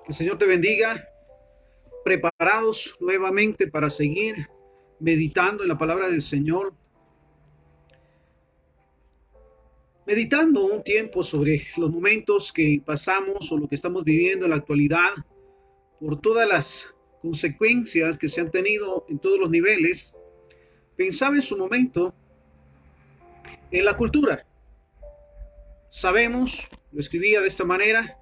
Que el Señor te bendiga, preparados nuevamente para seguir meditando en la palabra del Señor, meditando un tiempo sobre los momentos que pasamos o lo que estamos viviendo en la actualidad, por todas las consecuencias que se han tenido en todos los niveles. Pensaba en su momento en la cultura. Sabemos, lo escribía de esta manera,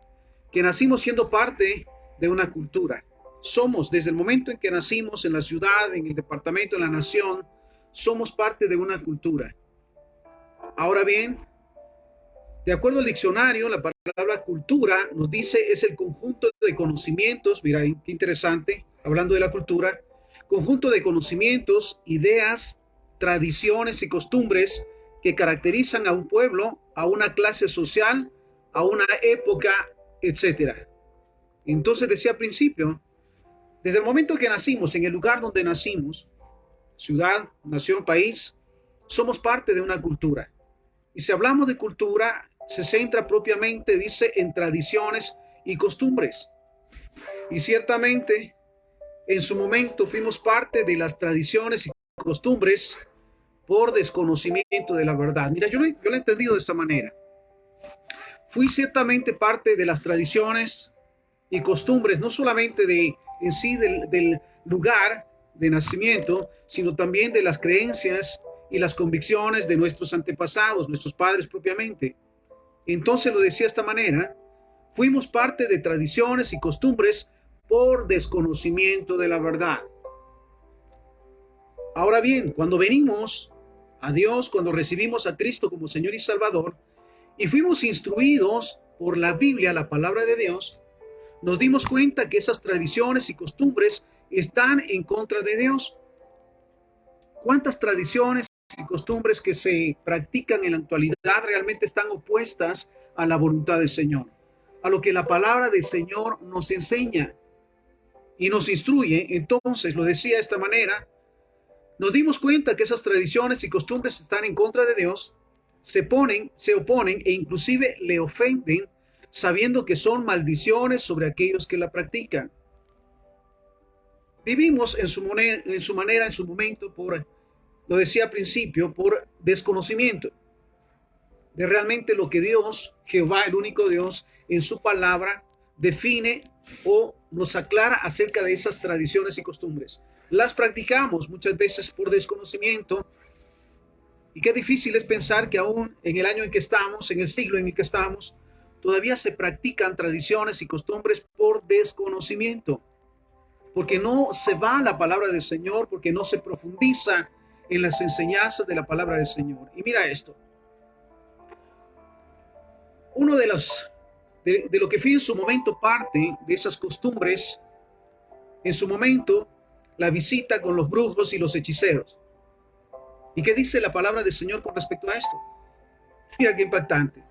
que nacimos siendo parte de una cultura. Somos, desde el momento en que nacimos en la ciudad, en el departamento, en la nación, somos parte de una cultura. Ahora bien, de acuerdo al diccionario, la palabra cultura nos dice es el conjunto de conocimientos, mira qué interesante, hablando de la cultura, conjunto de conocimientos, ideas, tradiciones y costumbres que caracterizan a un pueblo, a una clase social, a una época, etcétera. Entonces decía al principio, desde el momento que nacimos, en el lugar donde nacimos, ciudad, nación, país, somos parte de una cultura. Y si hablamos de cultura, se centra propiamente, dice, en tradiciones y costumbres. Y ciertamente, en su momento fuimos parte de las tradiciones y costumbres por desconocimiento de la verdad. Mira, yo lo he entendido de esta manera. Fui ciertamente parte de las tradiciones y costumbres, no solamente de en sí del lugar de nacimiento, sino también de las creencias y las convicciones de nuestros antepasados, nuestros padres propiamente. Entonces lo decía de esta manera, fuimos parte de tradiciones y costumbres por desconocimiento de la verdad. Ahora bien, cuando venimos a Dios, cuando recibimos a Cristo como Señor y Salvador, y fuimos instruidos por la Biblia, la palabra de Dios, nos dimos cuenta que esas tradiciones y costumbres están en contra de Dios. ¿Cuántas tradiciones y costumbres que se practican en la actualidad realmente están opuestas a la voluntad del Señor? A lo que la palabra del Señor nos enseña y nos instruye. Entonces, lo decía de esta manera, nos dimos cuenta que esas tradiciones y costumbres están en contra de Dios, se oponen e inclusive le ofenden, sabiendo que son maldiciones sobre aquellos que la practican. Vivimos en su manera, en su momento, lo decía al principio, por desconocimiento de realmente lo que Dios, Jehová, el único Dios, en su palabra define o nos aclara acerca de esas tradiciones y costumbres. Las practicamos muchas veces por desconocimiento, y qué difícil es pensar que aún en el año en que estamos, en el siglo en el que estamos, todavía se practican tradiciones y costumbres por desconocimiento, porque no se va a la palabra del Señor, porque no se profundiza en las enseñanzas de la palabra del Señor. Y mira esto, uno de lo que fue en su momento parte de esas costumbres, en su momento, la visita con los brujos y los hechiceros. ¿Y qué dice la palabra del Señor con respecto a esto? Mira qué impactante.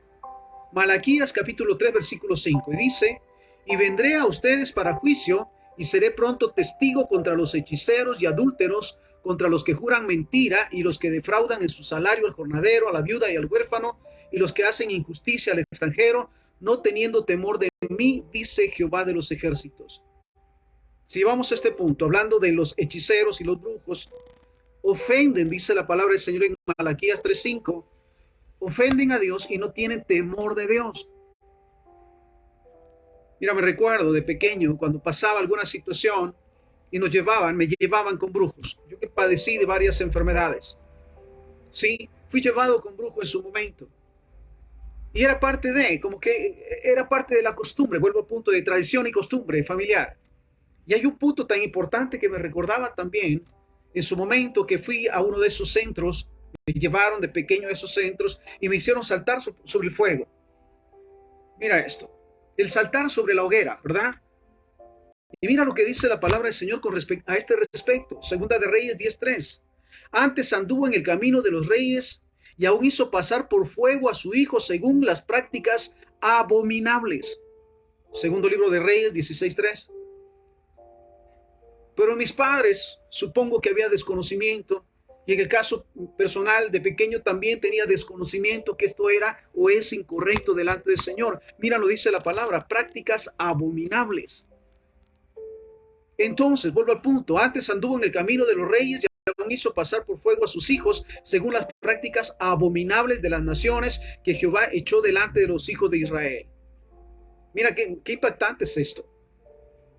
Malaquías capítulo 3, versículo 5. Y dice, y vendré a ustedes para juicio, y seré pronto testigo contra los hechiceros y adúlteros, contra los que juran mentira, y los que defraudan en su salario al jornadero, a la viuda y al huérfano, y los que hacen injusticia al extranjero, no teniendo temor de mí, dice Jehová de los ejércitos. Si llevamos a este punto, hablando de los hechiceros y los brujos, ofenden, dice la palabra del Señor en Malaquías 3:5, ofenden a Dios y no tienen temor de Dios. Mira, me recuerdo de pequeño cuando pasaba alguna situación y me llevaban con brujos. Yo que padecí de varias enfermedades. Sí, fui llevado con brujo en su momento. Y era parte como que era parte de la costumbre, vuelvo al punto de tradición y costumbre familiar. Y hay un punto tan importante que me recordaba también en su momento que fui a uno de esos centros, me llevaron de pequeño a esos centros y me hicieron saltar sobre el fuego. Mira esto, el saltar sobre la hoguera, ¿verdad? Y mira lo que dice la palabra del Señor con respecto a este respecto. Segunda de Reyes 10:3. Antes anduvo en el camino de los reyes y aún hizo pasar por fuego a su hijo según las prácticas abominables. Segundo libro de Reyes 16:3. Pero mis padres, supongo que había desconocimiento, Y en el caso personal de pequeño también tenía desconocimiento que esto era o es incorrecto delante del Señor. Mira, lo dice la palabra, prácticas abominables. Entonces, vuelvo al punto, antes anduvo en el camino de los reyes y aún hizo pasar por fuego a sus hijos según las prácticas abominables de las naciones que Jehová echó delante de los hijos de Israel. Mira qué impactante es esto.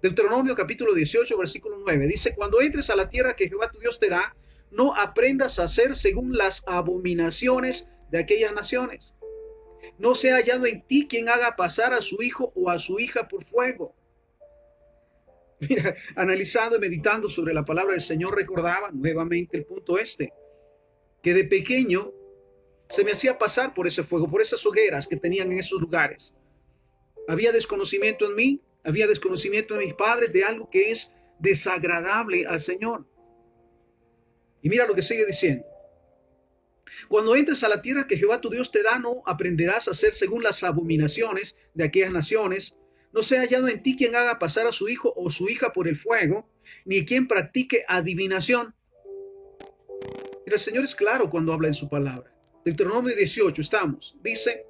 Deuteronomio capítulo 18, versículo 9. Dice, cuando entres a la tierra que Jehová tu Dios te da, no aprendas a hacer según las abominaciones de aquellas naciones. No sea hallado en ti quien haga pasar a su hijo o a su hija por fuego. Mira, analizando y meditando sobre la palabra del Señor, recordaba nuevamente el punto que de pequeño se me hacía pasar por ese fuego, por esas hogueras que tenían en esos lugares. Había desconocimiento en mí, había desconocimiento en mis padres de algo que es desagradable al Señor. Y mira lo que sigue diciendo. Cuando entres a la tierra que Jehová tu Dios te da, no aprenderás a hacer según las abominaciones de aquellas naciones. No sea hallado en ti quien haga pasar a su hijo o su hija por el fuego, ni quien practique adivinación. Mira, el Señor es claro cuando habla en su palabra. Deuteronomio 18 estamos. Dice,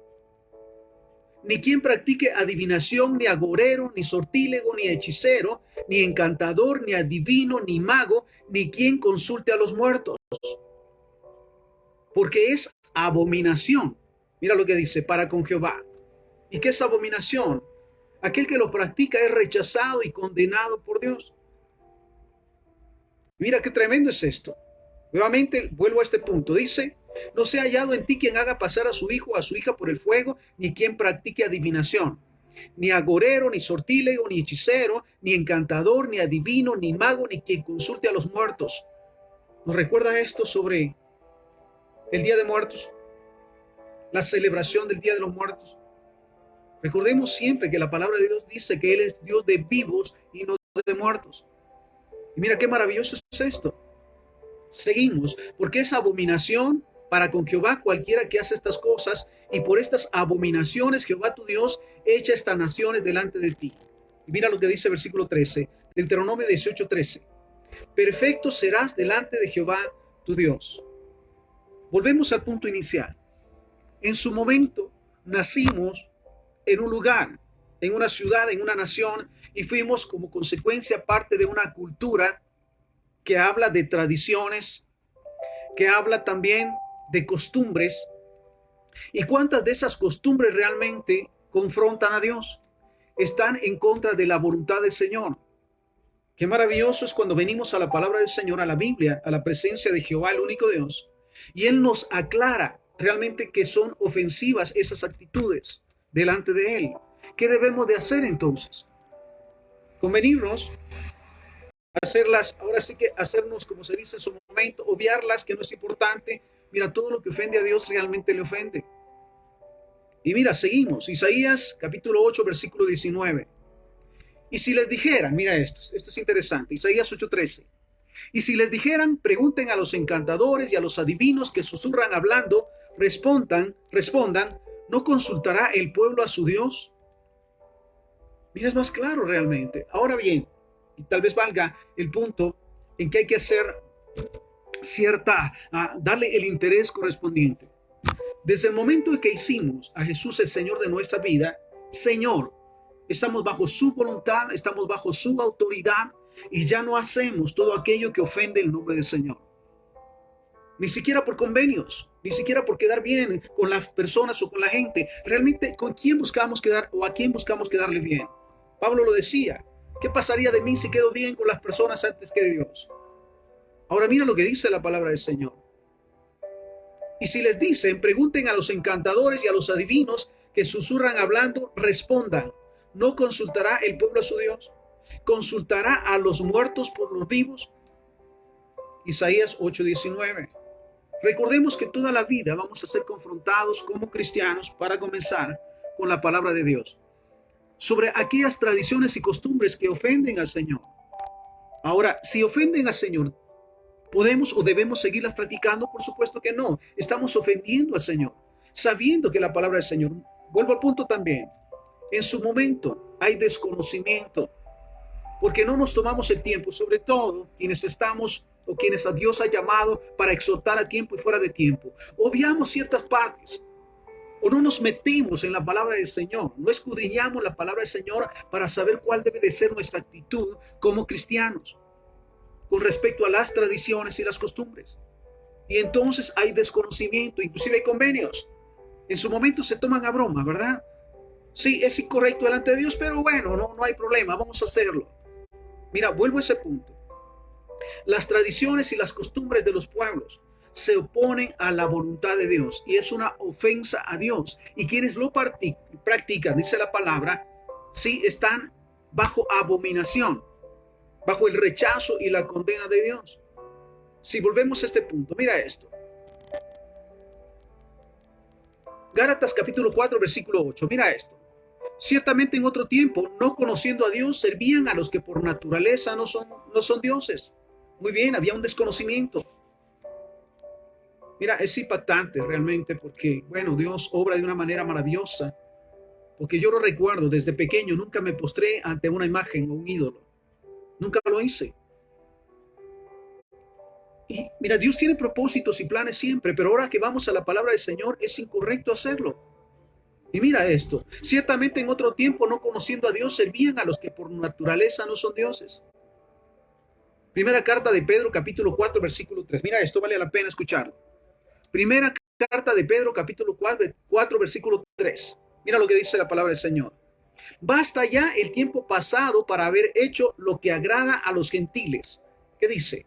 ni quien practique adivinación, ni agorero, ni sortílego, ni hechicero, ni encantador, ni adivino, ni mago, ni quien consulte a los muertos. Porque es abominación. Mira lo que dice, para con Jehová. ¿Y qué es abominación? Aquel que lo practica es rechazado y condenado por Dios. Mira qué tremendo es esto. Nuevamente vuelvo a este punto. Dice, no sea hallado en ti quien haga pasar a su hijo o a su hija por el fuego, ni quien practique adivinación, ni agorero, ni sortílego, ni hechicero, ni encantador, ni adivino, ni mago, ni quien consulte a los muertos. ¿Nos recuerda esto sobre el Día de Muertos? La celebración del Día de los Muertos. Recordemos siempre que la palabra de Dios dice que Él es Dios de vivos y no de muertos. Y mira qué maravilloso es esto. Seguimos, porque es abominación para con Jehová cualquiera que hace estas cosas, y por estas abominaciones Jehová tu Dios echa estas naciones delante de ti. Y mira lo que dice el versículo 13, Deuteronomio 18:13. Perfecto serás delante de Jehová tu Dios. Volvemos al punto inicial. En su momento nacimos en un lugar, en una ciudad, en una nación, y fuimos como consecuencia parte de una cultura que habla de tradiciones, que habla también de costumbres. ¿Y cuántas de esas costumbres realmente confrontan a Dios? Están en contra de la voluntad del Señor. Qué maravilloso es cuando venimos a la palabra del Señor, a la Biblia, a la presencia de Jehová, el único Dios, y Él nos aclara realmente que son ofensivas esas actitudes delante de Él. ¿Qué debemos de hacer entonces? Convenirnos, hacerlas, ahora sí que hacernos, como se dice en su momento, obviarlas, que no es importante. Mira, todo lo que ofende a Dios realmente le ofende. Y mira, seguimos. Isaías capítulo 8, versículo 19. Y si les dijeran, mira esto es interesante, Isaías 8:13. Y si les dijeran, pregunten a los encantadores y a los adivinos que susurran hablando, respondan, ¿no consultará el pueblo a su Dios? Mira, es más claro realmente. Ahora bien, y tal vez valga el punto en que hay que hacer darle el interés correspondiente. Desde el momento en que hicimos a Jesús el Señor de nuestra vida, Señor, estamos bajo su voluntad, estamos bajo su autoridad y ya no hacemos todo aquello que ofende el nombre del Señor. Ni siquiera por convenios, ni siquiera por quedar bien con las personas o con la gente. Realmente, ¿con quién buscamos quedar o a quién buscamos quedarle bien? Pablo lo decía. ¿Qué pasaría de mí si quedo bien con las personas antes que de Dios? Ahora mira lo que dice la palabra del Señor. Y si les dicen, pregunten a los encantadores y a los adivinos que susurran hablando, respondan. ¿No consultará el pueblo a su Dios? ¿Consultará a los muertos por los vivos? Isaías 8:19. Recordemos que toda la vida vamos a ser confrontados como cristianos, para comenzar, con la palabra de Dios, sobre aquellas tradiciones y costumbres que ofenden al Señor. Ahora, si ofenden al Señor, ¿podemos o debemos seguirlas practicando? Por supuesto que no. Estamos ofendiendo al Señor, sabiendo que la palabra del Señor, vuelvo al punto también, en su momento hay desconocimiento, porque no nos tomamos el tiempo, sobre todo quienes estamos o quienes a Dios ha llamado para exhortar a tiempo y fuera de tiempo. Obviamos ciertas partes o no nos metemos en la palabra del Señor, no escudriñamos la palabra del Señor para saber cuál debe de ser nuestra actitud como cristianos con respecto a las tradiciones y las costumbres. Y entonces hay desconocimiento, inclusive hay convenios. En su momento se toman a broma, ¿verdad? Sí, es incorrecto delante de Dios, pero bueno, no hay problema, vamos a hacerlo. Mira, vuelvo a ese punto. Las tradiciones y las costumbres de los pueblos se oponen a la voluntad de Dios y es una ofensa a Dios. Y quienes lo practican, dice la palabra, sí están bajo abominación, bajo el rechazo y la condena de Dios. Si volvemos a este punto, mira esto. Gálatas capítulo 4, versículo 8, mira esto. Ciertamente en otro tiempo, no conociendo a Dios, servían a los que por naturaleza no son dioses. Muy bien, había un desconocimiento. Mira, es impactante realmente porque, bueno, Dios obra de una manera maravillosa. Porque yo lo recuerdo, desde pequeño nunca me postré ante una imagen o un ídolo. Nunca lo hice. Y mira, Dios tiene propósitos y planes siempre, pero ahora que vamos a la palabra del Señor es incorrecto hacerlo. Y mira esto, ciertamente en otro tiempo no conociendo a Dios servían a los que por naturaleza no son dioses. Primera carta de Pedro capítulo 4 versículo 3. Mira esto, vale la pena escucharlo. Primera carta de Pedro capítulo 4 versículo 3. Mira lo que dice la palabra del Señor. Basta ya el tiempo pasado para haber hecho lo que agrada a los gentiles. ¿Qué dice?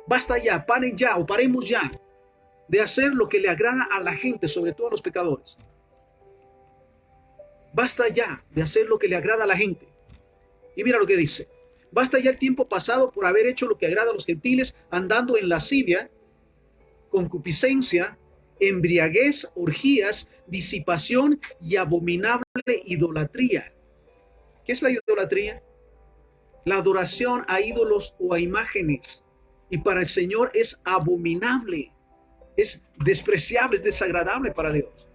Basta ya, paren ya o paremos ya de hacer lo que le agrada a la gente, sobre todo a los pecadores. Basta ya de hacer lo que le agrada a la gente. Y mira lo que dice. Basta ya el tiempo pasado por haber hecho lo que agrada a los gentiles, andando en lascivia, concupiscencia, embriaguez, orgías, disipación y abominable idolatría. ¿Qué es la idolatría? La adoración a ídolos o a imágenes. Y para el Señor es abominable, es despreciable, es desagradable para Dios.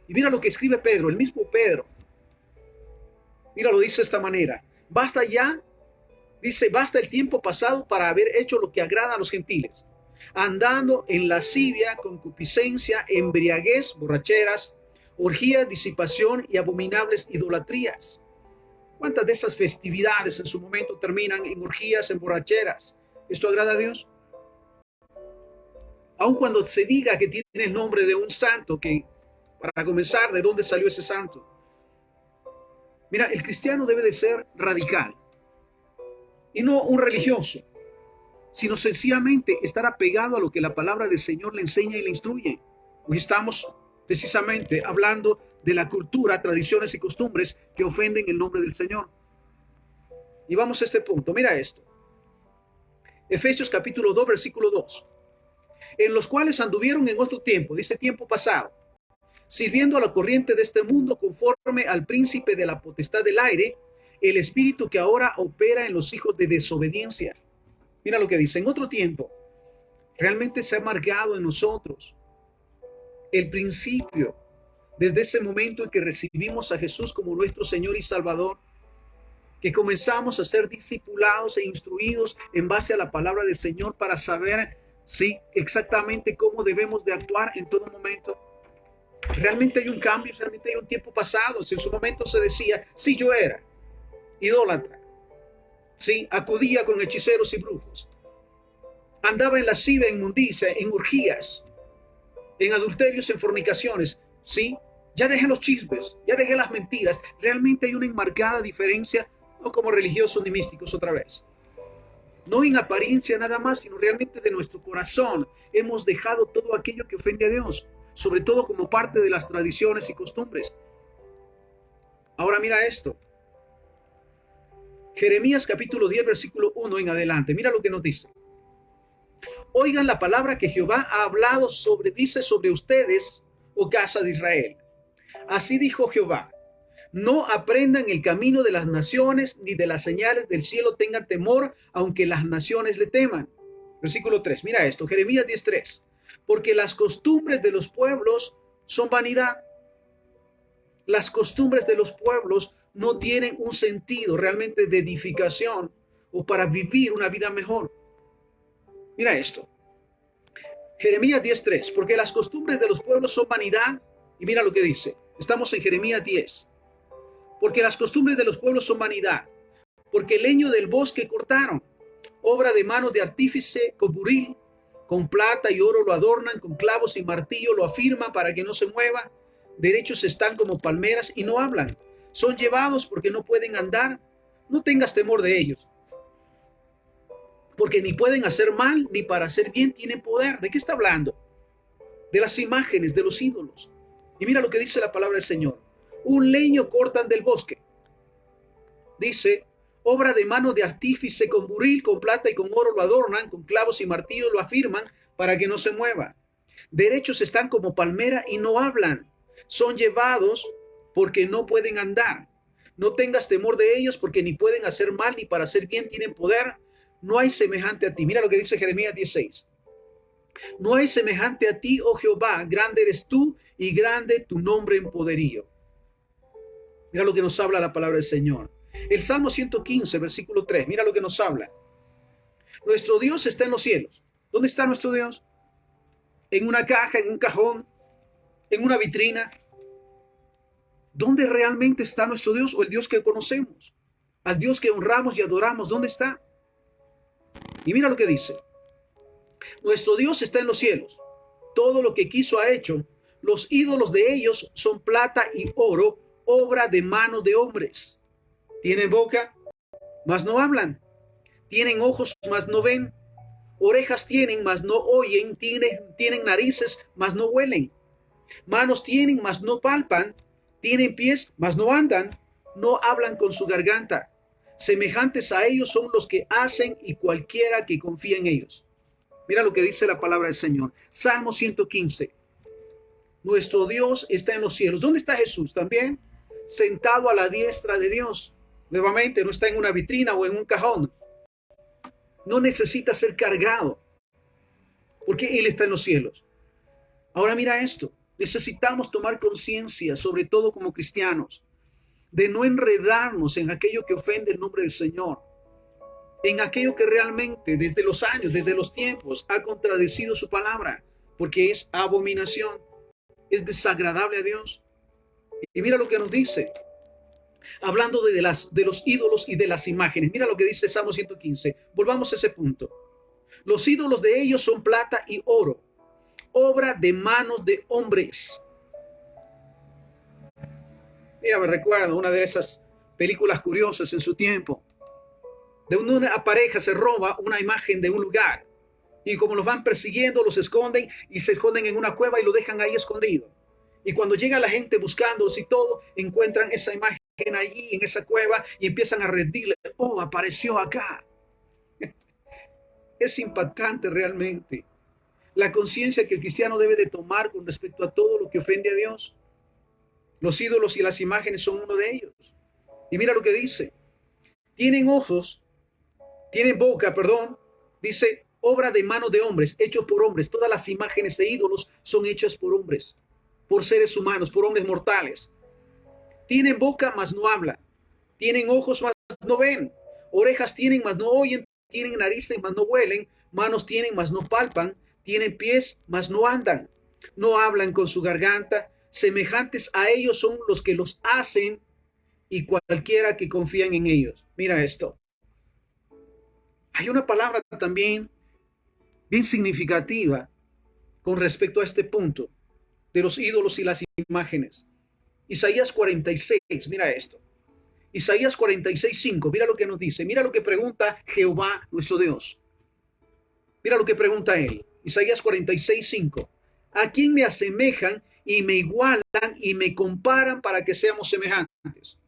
Y mira lo que escribe Pedro, el mismo Pedro. Mira, lo dice de esta manera. Basta ya, dice, basta el tiempo pasado para haber hecho lo que agrada a los gentiles, andando en lascivia, concupiscencia, embriaguez, borracheras, orgías, disipación y abominables idolatrías. ¿Cuántas de esas festividades en su momento terminan en orgías, en borracheras? ¿Esto agrada a Dios? Aun cuando se diga que tiene el nombre de un santo, que para comenzar, ¿de dónde salió ese santo? Mira, el cristiano debe de ser radical y no un religioso, sino sencillamente estar apegado a lo que la palabra del Señor le enseña y le instruye. Hoy estamos precisamente hablando de la cultura, tradiciones y costumbres que ofenden el nombre del Señor. Y vamos a este punto, mira esto. Efesios capítulo 2, versículo 2. En los cuales anduvieron en otro tiempo, dice tiempo pasado, sirviendo a la corriente de este mundo conforme al príncipe de la potestad del aire, el espíritu que ahora opera en los hijos de desobediencia. Mira lo que dice, en otro tiempo, realmente se ha marcado en nosotros el principio, desde ese momento en que recibimos a Jesús como nuestro Señor y Salvador, que comenzamos a ser discipulados e instruidos en base a la palabra del Señor para saber, sí, exactamente cómo debemos de actuar en todo momento. Realmente hay un cambio, realmente hay un tiempo pasado. Si en su momento se decía, sí, yo era idólatra, sí, acudía con hechiceros y brujos, andaba en lascivia, en inmundicia, en orgías, en adulterios, en fornicaciones, sí, ya dejé los chismes, ya dejé las mentiras. Realmente hay una enmarcada diferencia, no como religiosos ni místicos otra vez, no en apariencia nada más, sino realmente de nuestro corazón hemos dejado todo aquello que ofende a Dios, sobre todo como parte de las tradiciones y costumbres. Ahora mira esto. Jeremías capítulo 10, versículo 1 en adelante. Mira lo que nos dice. Oigan la palabra que Jehová ha hablado dice sobre ustedes, oh casa de Israel. Así dijo Jehová. No aprendan el camino de las naciones, ni de las señales del cielo tengan temor, aunque las naciones le teman. Versículo 3, mira esto, Jeremías 10:3. Porque las costumbres de los pueblos son vanidad. Las costumbres de los pueblos no tienen un sentido realmente de edificación o para vivir una vida mejor. Mira esto. Jeremías 10:3. Porque las costumbres de los pueblos son vanidad. Y mira lo que dice. Estamos en Jeremías 10. Porque las costumbres de los pueblos son vanidad. Porque el leño del bosque cortaron. Obra de manos de artífice con buril. Con plata y oro lo adornan. Con clavos y martillo lo afirman para que no se mueva. Derechos están como palmeras y no hablan. Son llevados porque no pueden andar. No tengas temor de ellos. Porque ni pueden hacer mal, ni para hacer bien tienen poder. ¿De qué está hablando? De las imágenes, de los ídolos. Y mira lo que dice la palabra del Señor. Un leño cortan del bosque. Dice, obra de mano de artífice con buril, con plata y con oro lo adornan, con clavos y martillos lo afirman para que no se mueva. Derechos están como palmera y no hablan. Son llevados porque no pueden andar. No tengas temor de ellos porque ni pueden hacer mal, ni para hacer bien tienen poder. No hay semejante a ti. Mira lo que dice Jeremías 16. No hay semejante a ti, oh Jehová, grande eres tú y grande tu nombre en poderío. Mira lo que nos habla la palabra del Señor. El Salmo 115, versículo 3, mira lo que nos habla. Nuestro Dios está en los cielos. ¿Dónde está nuestro Dios? En una caja, en un cajón, en una vitrina. ¿Dónde realmente está nuestro Dios o el Dios que conocemos? Al Dios que honramos y adoramos, ¿dónde está? Y mira lo que dice. Nuestro Dios está en los cielos. Todo lo que quiso ha hecho. Los ídolos de ellos son plata y oro, obra de manos de hombres. Tienen boca, mas no hablan. Tienen ojos, mas no ven. Orejas tienen, mas no oyen. Tienen narices, mas no huelen. Manos tienen, mas no palpan. Tienen pies, mas no andan. No hablan con su garganta. Semejantes a ellos son los que hacen y cualquiera que confía en ellos. Mira lo que dice la palabra del Señor. Salmo 115. Nuestro Dios está en los cielos. ¿Dónde está Jesús? También sentado a la diestra de Dios. Nuevamente, no está en una vitrina o en un cajón. No necesita ser cargado porque Él está en los cielos. Ahora mira esto. Necesitamos tomar conciencia, sobre todo como cristianos, de no enredarnos en aquello que ofende el nombre del Señor, en aquello que realmente desde los años, desde los tiempos, ha contradecido su palabra, porque es abominación, es desagradable a Dios. Y mira lo que nos dice, hablando de los ídolos y de las imágenes. Mira lo que dice Salmo 115. Volvamos a ese punto. Los ídolos de ellos son plata y oro, obra de manos de hombres. Mira, me recuerdo una de esas películas curiosas en su tiempo, de una pareja se roba una imagen de un lugar y como los van persiguiendo, los esconden y se esconden en una cueva y lo dejan ahí escondido. Y cuando llega la gente buscándolos y todo, encuentran esa imagen allí en esa cueva y empiezan a rendirle. Oh, apareció acá. Es impactante realmente la conciencia que el cristiano debe de tomar con respecto a todo lo que ofende a Dios. Los ídolos y las imágenes son uno de ellos. Y mira lo que dice. Tienen ojos, tienen boca, dice, obra de manos de hombres, hechos por hombres. Todas las imágenes e ídolos son hechas por hombres, por seres humanos, por hombres mortales. Tienen boca, mas no hablan. Tienen ojos, mas no ven. Orejas tienen, mas no oyen. Tienen narices, mas no huelen. Manos tienen, mas no palpan. Tienen pies, mas no andan. No hablan con su garganta. Semejantes a ellos son los que los hacen y cualquiera que confían en ellos. Mira esto. Hay una palabra también bien significativa con respecto a este punto de los ídolos y las imágenes. Isaías 46, mira esto. Isaías 46:5, mira lo que nos dice. Mira lo que pregunta Jehová nuestro Dios. Mira lo que pregunta él. Isaías 46:5. ¿A quién me asemejan y me igualan y me comparan para que seamos semejantes?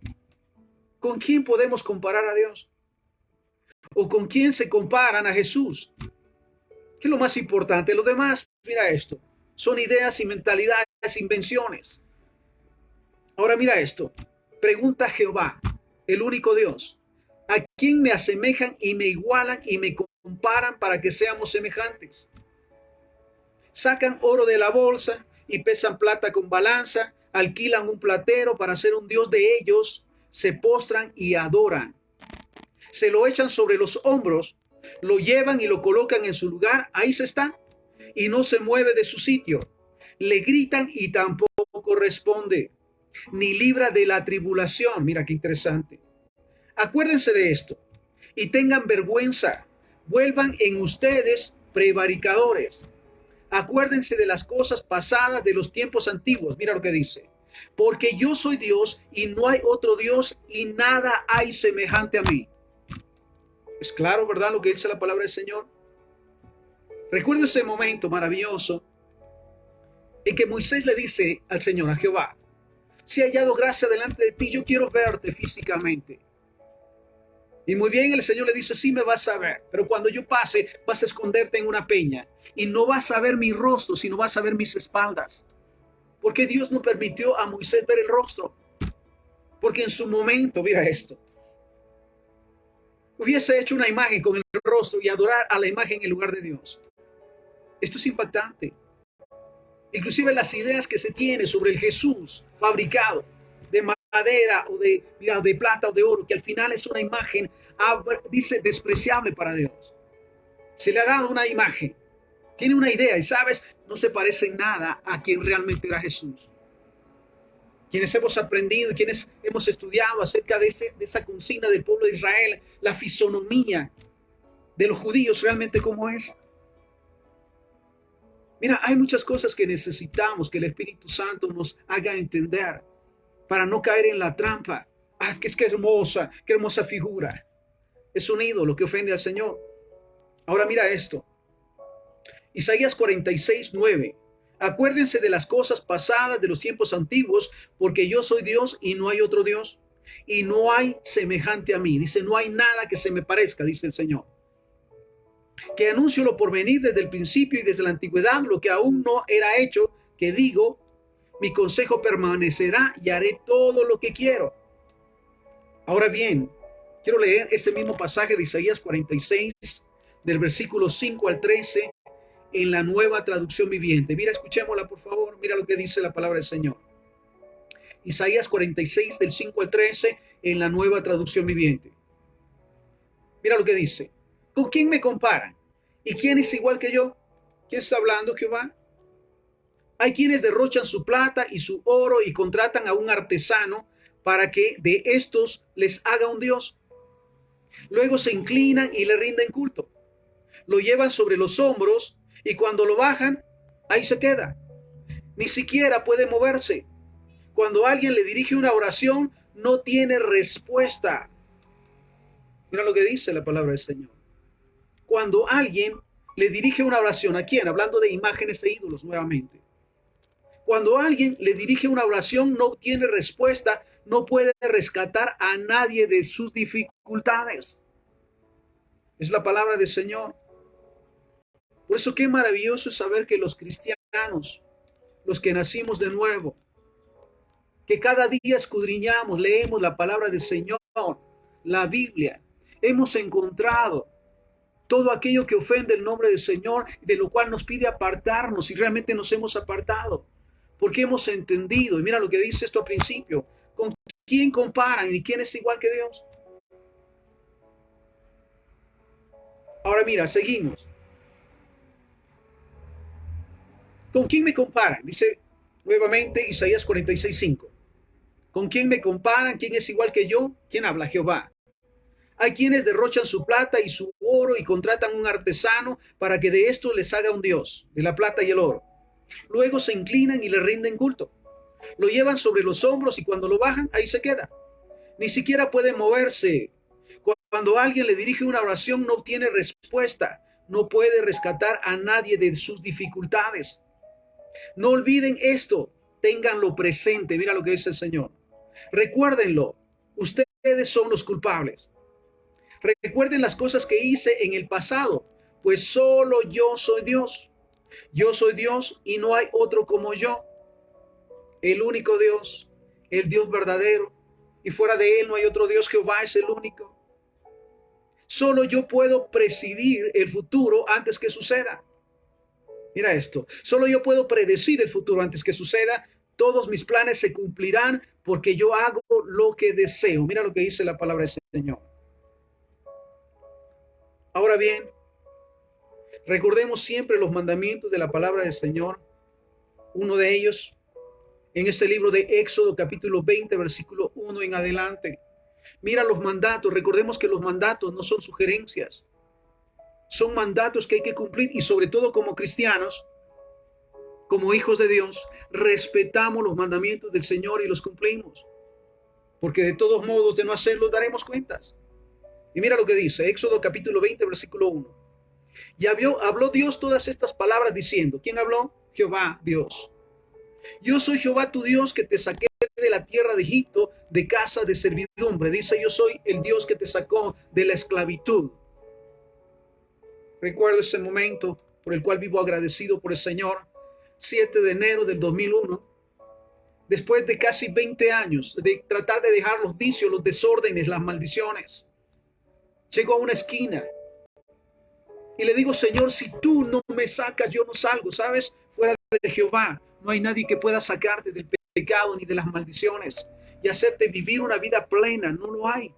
¿Con quién podemos comparar a Dios? ¿O con quién se comparan a Jesús? ¿Qué es lo más importante? Lo demás, mira esto, son ideas y mentalidades, invenciones. Ahora mira esto. Pregunta Jehová, el único Dios. ¿A quién me asemejan y me igualan y me comparan para que seamos semejantes? Sacan oro de la bolsa y pesan plata con balanza, alquilan un platero para ser un Dios de ellos, se postran y adoran. Se lo echan sobre los hombros, Lo llevan y lo colocan en su lugar, ahí se está, y no se mueve de su sitio. Le gritan y tampoco responde, ni libra de la tribulación. Mira qué interesante. Acuérdense de esto y tengan vergüenza. Vuelvan en ustedes prevaricadores. Acuérdense de las cosas pasadas de los tiempos antiguos. Mira lo que dice. Porque yo soy Dios y no hay otro Dios y nada hay semejante a mí. Es claro, ¿verdad? Lo que dice la palabra del Señor. Recuerdo ese momento maravilloso en que Moisés le dice al Señor, a Jehová, si he hallado gracia delante de ti, yo quiero verte físicamente. Y muy bien, el Señor le dice, sí me vas a ver, pero cuando yo pase, vas a esconderte en una peña y no vas a ver mi rostro, sino vas a ver mis espaldas. Porque Dios no permitió a Moisés ver el rostro. Porque en su momento, mira esto, hubiese hecho una imagen con el rostro y adorar a la imagen en lugar de Dios. Esto es impactante. Inclusive las ideas que se tiene sobre el Jesús fabricado de madera o de plata o de oro, que al final es una imagen, dice, despreciable para Dios. Se le ha dado una imagen, tiene una idea y sabes, no se parece en nada a quien realmente era Jesús. Quienes hemos aprendido y quienes hemos estudiado acerca de esa consigna del pueblo de Israel, la fisonomía de los judíos realmente cómo es. Mira, hay muchas cosas que necesitamos que el Espíritu Santo nos haga entender para no caer en la trampa. Ah, es que qué hermosa figura. Es un ídolo que ofende al Señor. Ahora mira esto. Isaías 46:9. Acuérdense de las cosas pasadas de los tiempos antiguos, porque yo soy Dios y no hay otro Dios. Y no hay semejante a mí. Dice, no hay nada que se me parezca, dice el Señor. Que anuncio lo por venir desde el principio y desde la antigüedad, lo que aún no era hecho, que digo, mi consejo permanecerá y haré todo lo que quiero. Ahora bien, quiero leer este mismo pasaje de Isaías 46, del versículo 5 al 13, en la Nueva Traducción Viviente. Mira, escuchémosla por favor, mira lo que dice la palabra del Señor. Isaías 46, del 5 al 13, en la Nueva Traducción Viviente. Mira lo que dice. ¿Con quién me comparan? ¿Y quién es igual que yo? ¿Quién está hablando, Jehová? Hay quienes derrochan su plata y su oro y contratan a un artesano para que de estos les haga un dios. Luego se inclinan y le rinden culto. Lo llevan sobre los hombros y cuando lo bajan, ahí se queda. Ni siquiera puede moverse. Cuando alguien le dirige una oración, no tiene respuesta. Mira lo que dice la palabra del Señor. Cuando alguien le dirige una oración, ¿a quién? Hablando de imágenes e ídolos nuevamente. Cuando alguien le dirige una oración, no tiene respuesta, no puede rescatar a nadie de sus dificultades. Es la palabra del Señor. Por eso qué maravilloso es saber que los cristianos, los que nacimos de nuevo, que cada día escudriñamos, leemos la palabra del Señor, la Biblia, hemos encontrado todo aquello que ofende el nombre del Señor, de lo cual nos pide apartarnos y realmente nos hemos apartado. Porque hemos entendido, y mira lo que dice esto al principio, ¿con quién comparan y quién es igual que Dios? Ahora mira, seguimos. ¿Con quién me comparan? Dice nuevamente Isaías 46:5. ¿Con quién me comparan? ¿Quién es igual que yo? ¿Quién habla? Jehová. Hay quienes derrochan su plata y su oro y contratan un artesano para que de esto les haga un dios, de la plata y el oro. Luego se inclinan y le rinden culto. Lo llevan sobre los hombros y cuando lo bajan, ahí se queda. Ni siquiera puede moverse. Cuando alguien le dirige una oración, no obtiene respuesta. No puede rescatar a nadie de sus dificultades. No olviden esto. Ténganlo presente. Mira lo que dice el Señor. Recuérdenlo. Ustedes son los culpables. Recuerden las cosas que hice en el pasado, pues solo yo soy Dios. Yo soy Dios y no hay otro como yo. El único Dios, el Dios verdadero. Y fuera de él no hay otro Dios. Jehová es el único. Solo yo puedo presidir el futuro antes que suceda. Mira esto. Solo yo puedo predecir el futuro antes que suceda. Todos mis planes se cumplirán porque yo hago lo que deseo. Mira lo que dice la palabra del Señor. Ahora bien, recordemos siempre los mandamientos de la palabra del Señor. Uno de ellos en ese libro de Éxodo capítulo 20, versículo 1 en adelante. Mira los mandatos. Recordemos que los mandatos no son sugerencias. Son mandatos que hay que cumplir, y sobre todo como cristianos, como hijos de Dios, respetamos los mandamientos del Señor y los cumplimos. Porque de todos modos, de no hacerlo, daremos cuentas. Y mira lo que dice Éxodo capítulo 20, versículo 1. Y habló Dios todas estas palabras diciendo, ¿quién habló? Jehová, Dios. Yo soy Jehová tu Dios que te saqué de la tierra de Egipto, de casa de servidumbre. Dice, yo soy el Dios que te sacó de la esclavitud. Recuerdo ese momento por el cual vivo agradecido por el Señor. 7 de enero del 2001. Después de casi 20 años de tratar de dejar los vicios, los desórdenes, las maldiciones, llego a una esquina y le digo, Señor, si tú no me sacas, yo no salgo. ¿Sabes? Fuera de Jehová no hay nadie que pueda sacarte del pecado ni de las maldiciones y hacerte vivir una vida plena. No lo hay.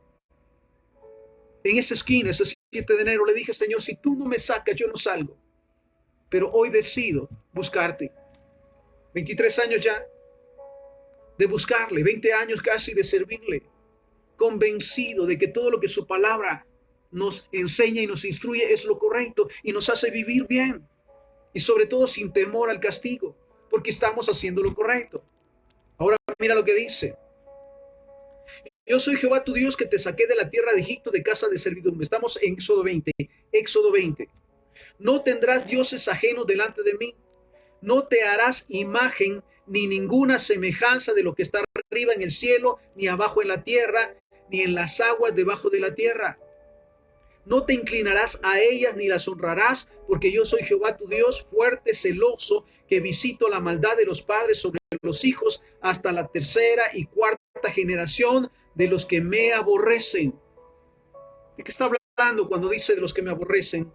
En esa esquina, ese 7 de enero, le dije, Señor, si tú no me sacas, yo no salgo. Pero hoy decido buscarte. 23 años ya de buscarle, 20 años casi de servirle, convencido de que todo lo que su palabra nos enseña y nos instruye es lo correcto y nos hace vivir bien, y sobre todo sin temor al castigo, porque estamos haciendo lo correcto. Ahora mira lo que dice. Yo soy Jehová tu Dios que te saqué de la tierra de Egipto, de casa de servidumbre. Estamos en Éxodo 20. Éxodo 20. No tendrás dioses ajenos delante de mí. No te harás imagen ni ninguna semejanza de lo que está arriba en el cielo, ni abajo en la tierra, ni en las aguas debajo de la tierra. No te inclinarás a ellas ni las honrarás, porque yo soy Jehová tu Dios, fuerte, celoso, que visito la maldad de los padres sobre los hijos hasta la tercera y cuarta generación de los que me aborrecen. ¿De qué está hablando cuando dice de los que me aborrecen?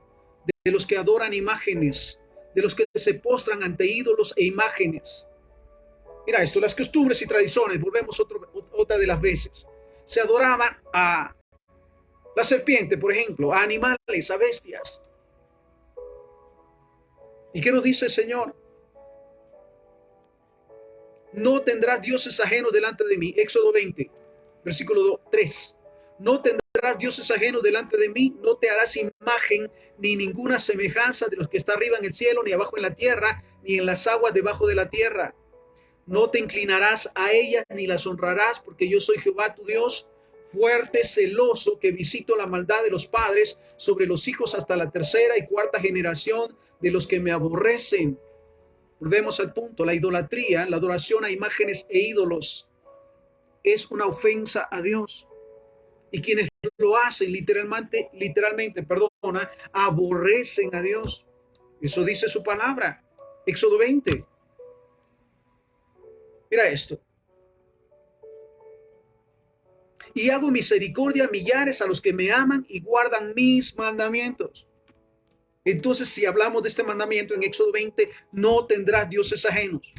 De los que adoran imágenes, de los que se postran ante ídolos e imágenes. Mira esto, las costumbres y tradiciones, volvemos otra de las veces. Se adoraban a la serpiente, por ejemplo, a animales, a bestias. ¿Y qué nos dice el Señor? No tendrás dioses ajenos delante de mí. Éxodo 20, versículo 3. No tendrás dioses ajenos delante de mí, no te harás imagen ni ninguna semejanza de los que está arriba en el cielo, ni abajo en la tierra, ni en las aguas debajo de la tierra. No te inclinarás a ellas ni las honrarás, porque yo soy Jehová tu Dios, fuerte, celoso, que visito la maldad de los padres sobre los hijos hasta la tercera y cuarta generación de los que me aborrecen. Volvemos al punto, la idolatría, la adoración a imágenes e ídolos es una ofensa a Dios. Y quienes lo hacen literalmente, aborrecen a Dios. Eso dice su palabra. Éxodo 20. Mira esto. Y hago misericordia a millares a los que me aman y guardan mis mandamientos. Entonces, si hablamos de este mandamiento en Éxodo 20, no tendrás dioses ajenos,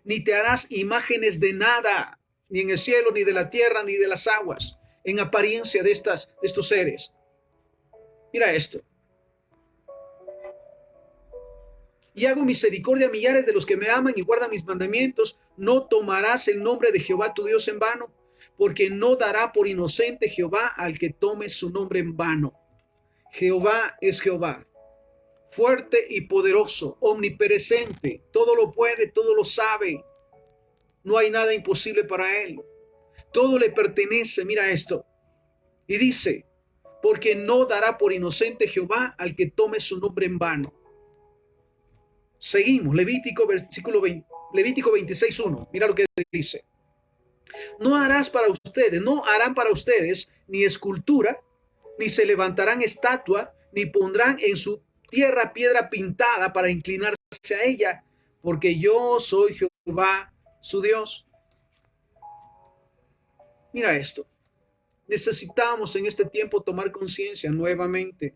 ni te harás imágenes de nada, ni en el cielo, ni de la tierra, ni de las aguas, en apariencia de estos seres. Mira esto. Y hago misericordia a millares de los que me aman y guardan mis mandamientos. No tomarás el nombre de Jehová tu Dios en vano, porque no dará por inocente Jehová al que tome su nombre en vano. Jehová es Jehová, fuerte y poderoso, omnipresente, todo lo puede, todo lo sabe. No hay nada imposible para él. Todo le pertenece, mira esto. Y dice, porque no dará por inocente Jehová al que tome su nombre en vano. Seguimos, Levítico 26:1. Mira lo que dice. No harán para ustedes ni escultura, ni se levantarán estatua, ni pondrán en su tierra piedra pintada para inclinarse a ella, porque yo soy Jehová su Dios. Mira esto. Necesitamos en este tiempo tomar conciencia nuevamente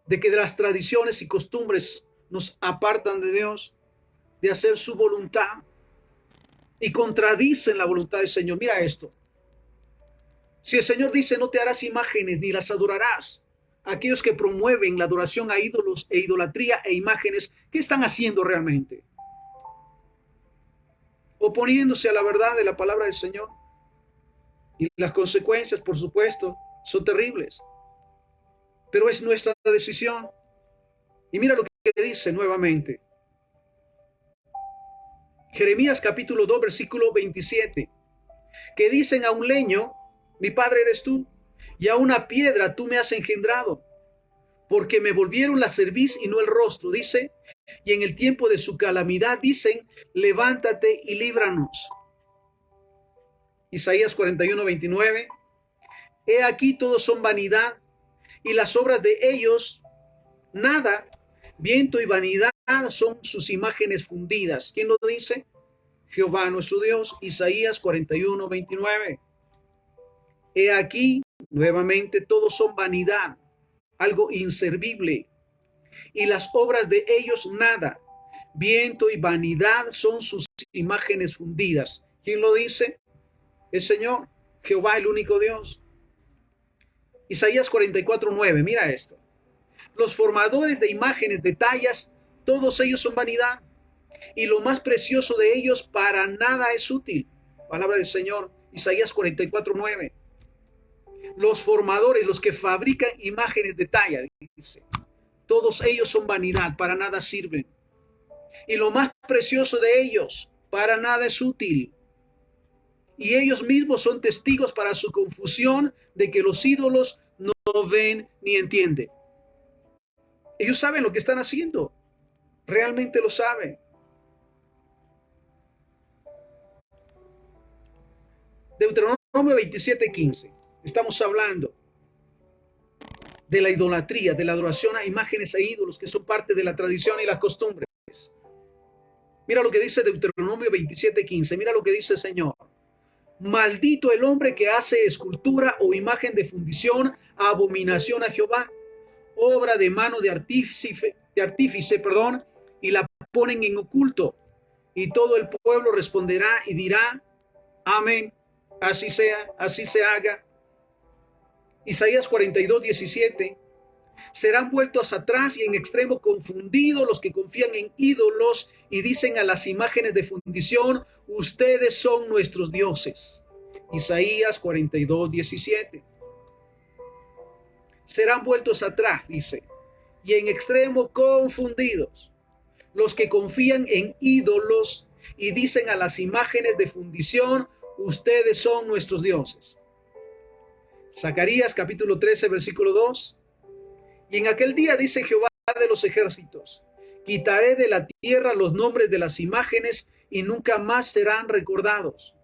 de que las tradiciones y costumbres nos apartan de Dios, de hacer su voluntad, y contradicen la voluntad del Señor. Mira esto. Si el Señor dice no te harás imágenes ni las adorarás, aquellos que promueven la adoración a ídolos e idolatría e imágenes, ¿qué están haciendo realmente? Oponiéndose a la verdad de la palabra del Señor. Y las consecuencias, por supuesto, son terribles. Pero es nuestra decisión. Y mira lo que dice nuevamente. Jeremías capítulo 2, versículo 27. Que dicen a un leño, mi padre eres tú, y a una piedra tú me has engendrado. Porque me volvieron la cerviz y no el rostro, dice. Y en el tiempo de su calamidad dicen, levántate y líbranos. Isaías 41, 29. He aquí todos son vanidad, y las obras de ellos nada. Viento y vanidad son sus imágenes fundidas. ¿Quién lo dice? Jehová nuestro Dios. Isaías 41, 29. He aquí, nuevamente, todos son vanidad, algo inservible, y las obras de ellos nada. Viento y vanidad son sus imágenes fundidas. ¿Quién lo dice? El Señor, Jehová el único Dios. Isaías 44, 9. Mira esto. Los formadores de imágenes, de tallas, todos ellos son vanidad, y lo más precioso de ellos para nada es útil. Palabra del Señor, Isaías 44, 9. Los formadores, los que fabrican imágenes de talla, dice, todos ellos son vanidad, para nada sirven. Y lo más precioso de ellos para nada es útil. Y ellos mismos son testigos para su confusión de que los ídolos no ven ni entienden. Ellos saben lo que están haciendo. Realmente lo saben. Deuteronomio 27:15. Estamos hablando de la idolatría, de la adoración a imágenes e ídolos que son parte de la tradición y las costumbres. Mira lo que dice Deuteronomio 27:15. Mira lo que dice el Señor. Maldito el hombre que hace escultura o imagen de fundición, abominación a Jehová, obra de mano de artífice, y la ponen en oculto. Y todo el pueblo responderá y dirá, amén, así sea, así se haga. Isaías 42, 17. Serán vueltos atrás y en extremo confundidos los que confían en ídolos y dicen a las imágenes de fundición, ustedes son nuestros dioses. Isaías 42, 17. Serán vueltos atrás, dice, y en extremo confundidos los que confían en ídolos y dicen a las imágenes de fundición, ustedes son nuestros dioses. Zacarías capítulo 13, versículo 2. Y en aquel día dice Jehová de los ejércitos, quitaré de la tierra los nombres de las imágenes y nunca más serán recordados.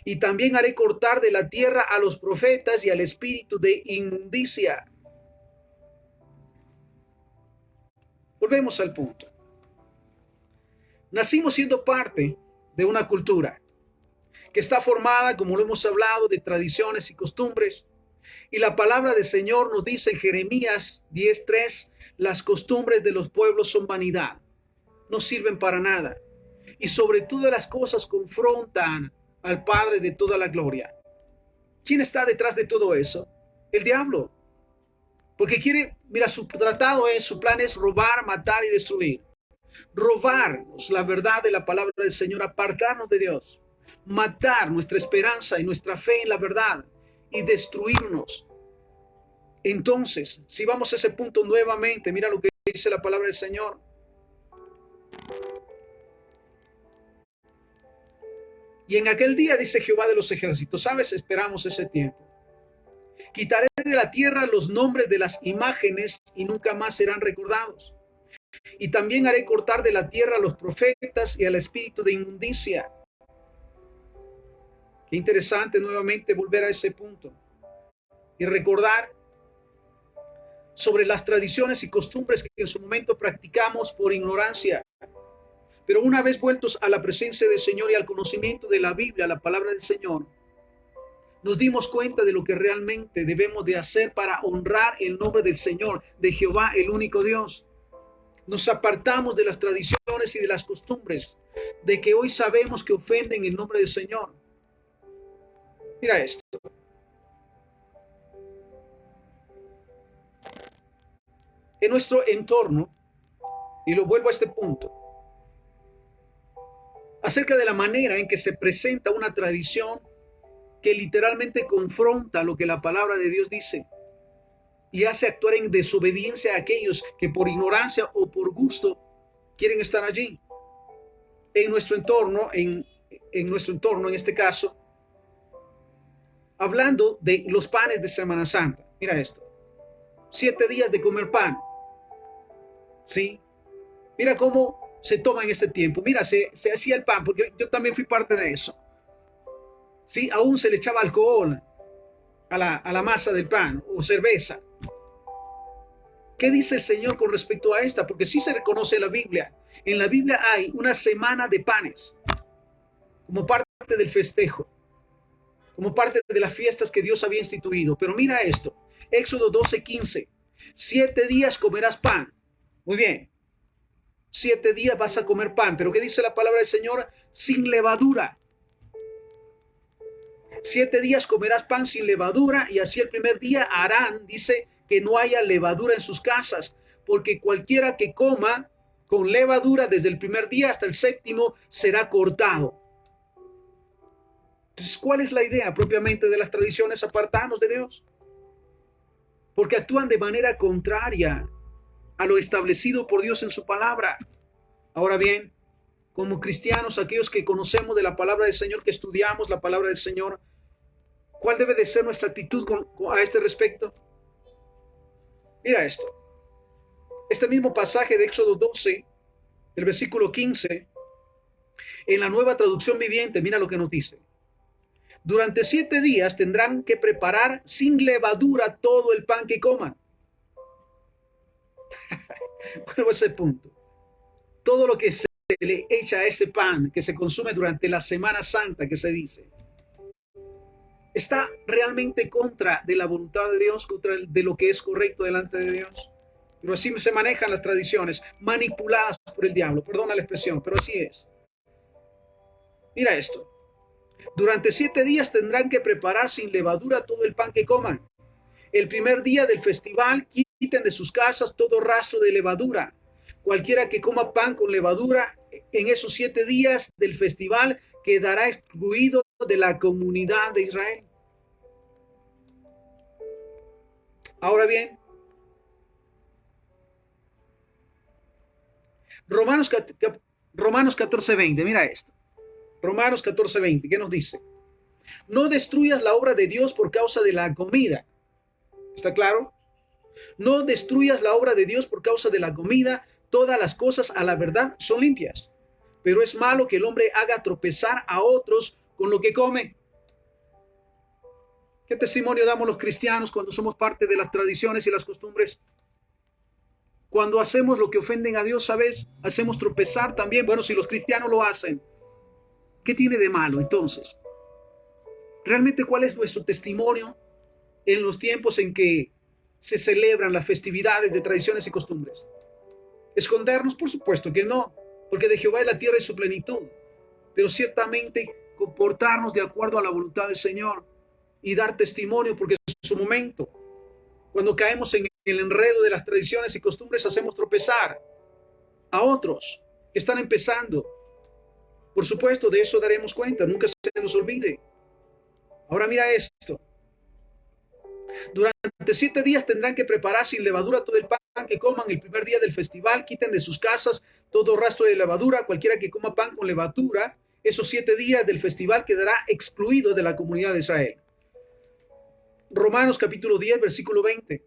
Y también haré cortar de la tierra a los profetas y al espíritu de inmundicia. Volvemos al punto. Nacimos siendo parte de una cultura que está formada, como lo hemos hablado, de tradiciones y costumbres. Y la palabra del Señor nos dice en Jeremías 10:3, las costumbres de los pueblos son vanidad, no sirven para nada. Y sobre todas las cosas confrontan al Padre de toda la gloria. ¿Quién está detrás de todo eso? El diablo. Porque quiere, mira, su tratado es, su plan es robar, matar y destruir. Robarnos la verdad de la palabra del Señor, apartarnos de Dios, matar nuestra esperanza y nuestra fe en la verdad y destruirnos. Entonces, si vamos a ese punto nuevamente, mira lo que dice la palabra del Señor. Y en aquel día, dice Jehová de los ejércitos, ¿sabes? Esperamos ese tiempo. Quitaré de la tierra los nombres de las imágenes y nunca más serán recordados. Y también haré cortar de la tierra a los profetas y al espíritu de inmundicia. Qué interesante nuevamente volver a ese punto y recordar sobre las tradiciones y costumbres que en su momento practicamos por ignorancia. Pero una vez vueltos a la presencia del Señor y al conocimiento de la Biblia, la palabra del Señor, nos dimos cuenta de lo que realmente debemos de hacer para honrar el nombre del Señor, de Jehová, el único Dios. Nos apartamos de las tradiciones y de las costumbres de que hoy sabemos que ofenden el nombre del Señor. Mira esto. En nuestro entorno, y lo vuelvo a este punto, acerca de la manera en que se presenta una tradición que literalmente confronta lo que la palabra de Dios dice y hace actuar en desobediencia a aquellos que por ignorancia o por gusto quieren estar allí. En nuestro entorno, en este caso, hablando de los panes de Semana Santa. Mira esto. 7 días de comer pan. ¿Sí? Mira cómo se toma en este tiempo. Mira, se hacía el pan, porque yo también fui parte de eso. ¿Sí? Aún se le echaba alcohol a la masa del pan o cerveza. ¿Qué dice el Señor con respecto a esta? Porque sí se reconoce en la Biblia. En la Biblia hay una semana de panes como parte del festejo, como parte de las fiestas que Dios había instituido. Pero mira esto, Éxodo 12:15. 7 días comerás pan. Muy bien. 7 días vas a comer pan. Pero ¿qué dice la palabra del Señor? Sin levadura. 7 días comerás pan sin levadura, y así el primer día harán, dice, que no haya levadura en sus casas, porque cualquiera que coma con levadura desde el primer día hasta el séptimo será cortado. Entonces, ¿cuál es la idea propiamente de las tradiciones apartadas de Dios? Porque actúan de manera contraria a lo establecido por Dios en su palabra. Ahora bien, como cristianos, aquellos que conocemos de la palabra del Señor, que estudiamos la palabra del Señor, ¿cuál debe de ser nuestra actitud a este respecto? Mira esto. Este mismo pasaje de Éxodo 12, el versículo 15, en la Nueva Traducción Viviente, mira lo que nos dice. Durante 7 días tendrán que preparar sin levadura todo el pan que coman. Vuelvo a ese punto. Todo lo que se le echa a ese pan que se consume durante la Semana Santa, que se dice, está realmente contra de la voluntad de Dios, contra de lo que es correcto delante de Dios. Pero así se manejan las tradiciones, manipuladas por el diablo. Perdona la expresión, pero así es. Mira esto. Durante 7 días tendrán que preparar sin levadura todo el pan que coman. El primer día del festival quiten de sus casas todo rastro de levadura. Cualquiera que coma pan con levadura en esos 7 días del festival quedará excluido de la comunidad de Israel. Ahora bien, Romanos 14:20, mira esto. Romanos 14:20, ¿qué nos dice? No destruyas la obra de Dios por causa de la comida. ¿Está claro? No destruyas la obra de Dios por causa de la comida. Todas las cosas a la verdad son limpias, pero es malo que el hombre haga tropezar a otros con lo que come. ¿Qué testimonio damos los cristianos cuando somos parte de las tradiciones y las costumbres? Cuando hacemos lo que ofenden a Dios, ¿sabes? Hacemos tropezar también. Bueno, si los cristianos lo hacen, ¿qué tiene de malo entonces? ¿Realmente cuál es nuestro testimonio en los tiempos en que se celebran las festividades de tradiciones y costumbres? ¿Escondernos? Por supuesto que no, porque de Jehová es la tierra y su plenitud. Pero ciertamente comportarnos de acuerdo a la voluntad del Señor y dar testimonio, porque en su momento, cuando caemos en el enredo de las tradiciones y costumbres, hacemos tropezar a otros que están empezando. Por supuesto, de eso daremos cuenta, nunca se nos olvide. Ahora mira esto. Durante 7 días tendrán que preparar sin levadura todo el pan que coman. El primer día del festival quiten de sus casas todo rastro de levadura. Cualquiera que coma pan con levadura, esos 7 días del festival quedará excluido de la comunidad de Israel. Romanos capítulo 10, versículo 20.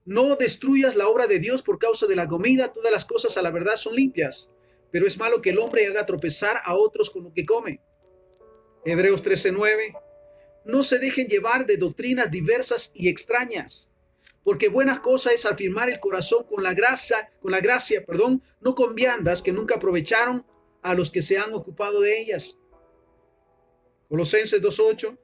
No destruyas la obra de Dios por causa de la comida. Todas las cosas a la verdad son limpias, pero es malo que el hombre haga tropezar a otros con lo que come. Hebreos 13:9. No se dejen llevar de doctrinas diversas y extrañas, porque buenas cosas es afirmar el corazón con la gracia, no con viandas que nunca aprovecharon a los que se han ocupado de ellas. Colosenses 2:8.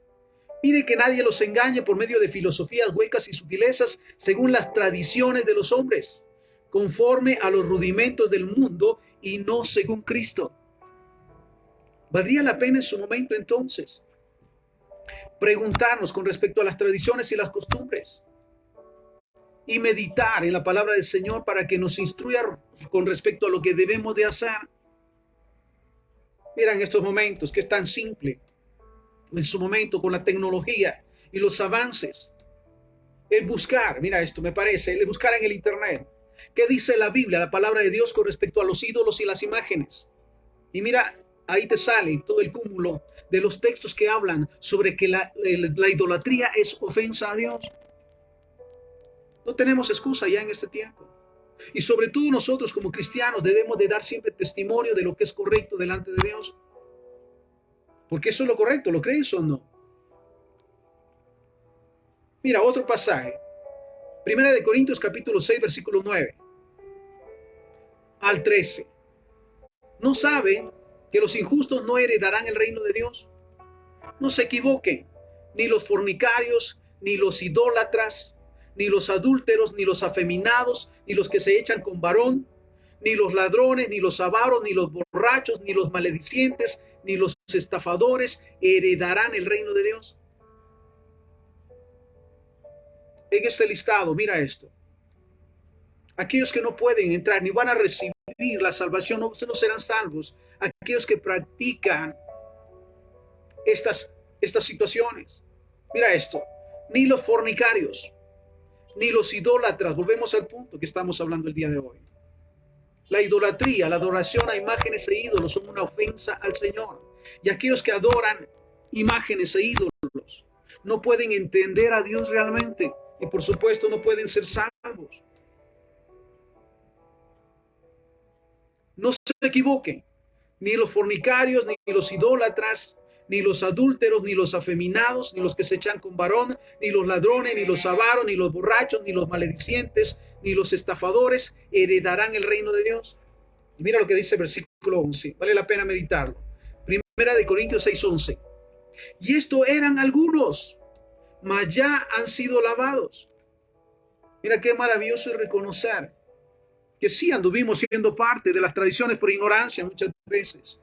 Mire que nadie los engañe por medio de filosofías huecas y sutilezas según las tradiciones de los hombres, conforme a los rudimentos del mundo y no según Cristo. ¿Valdría la pena en su momento entonces preguntarnos con respecto a las tradiciones y las costumbres? y meditar en la palabra del Señor para que nos instruya con respecto a lo que debemos de hacer. Mira, en estos momentos que es tan simple, en su momento con la tecnología y los avances, el buscar, mira esto me parece, el buscar en el internet, ¿qué dice la Biblia, la palabra de Dios con respecto a los ídolos y las imágenes? Y mira, ahí te sale todo el cúmulo de los textos que hablan sobre que la idolatría es ofensa a Dios. No tenemos excusa ya en este tiempo. Y sobre todo nosotros como cristianos debemos de dar siempre testimonio de lo que es correcto delante de Dios. Porque eso es lo correcto, ¿lo crees o no? Mira, otro pasaje. Primera de Corintios capítulo 6, versículo 9 al 13. ¿No saben que los injustos no heredarán el reino de Dios? No se equivoquen, ni los fornicarios, ni los idólatras, ni los adúlteros, ni los afeminados, ni los que se echan con varón, ni los ladrones, ni los avaros, ni los borrachos, ni los maledicientes, ni los estafadores heredarán el reino de Dios. En este listado, mira esto. Aquellos que no pueden entrar ni van a recibir la salvación no serán salvos. Aquellos que practican estas situaciones. Mira esto. Ni los fornicarios, ni los idólatras. Volvemos al punto que estamos hablando el día de hoy. La idolatría, la adoración a imágenes e ídolos son una ofensa al Señor. Y aquellos que adoran imágenes e ídolos no pueden entender a Dios realmente. Y por supuesto no pueden ser salvos. No se equivoquen. Ni los fornicarios, ni los idólatras, ni los adúlteros, ni los afeminados, ni los que se echan con varón, ni los ladrones, ni los avaros, ni los borrachos, ni los maledicientes, ni los estafadores heredarán el reino de Dios. Y mira lo que dice el versículo 11. Vale la pena meditarlo. Primera de Corintios 6:11. Y esto eran algunos, mas ya han sido lavados. Mira qué maravilloso es reconocer que sí anduvimos siendo parte de las tradiciones por ignorancia muchas veces.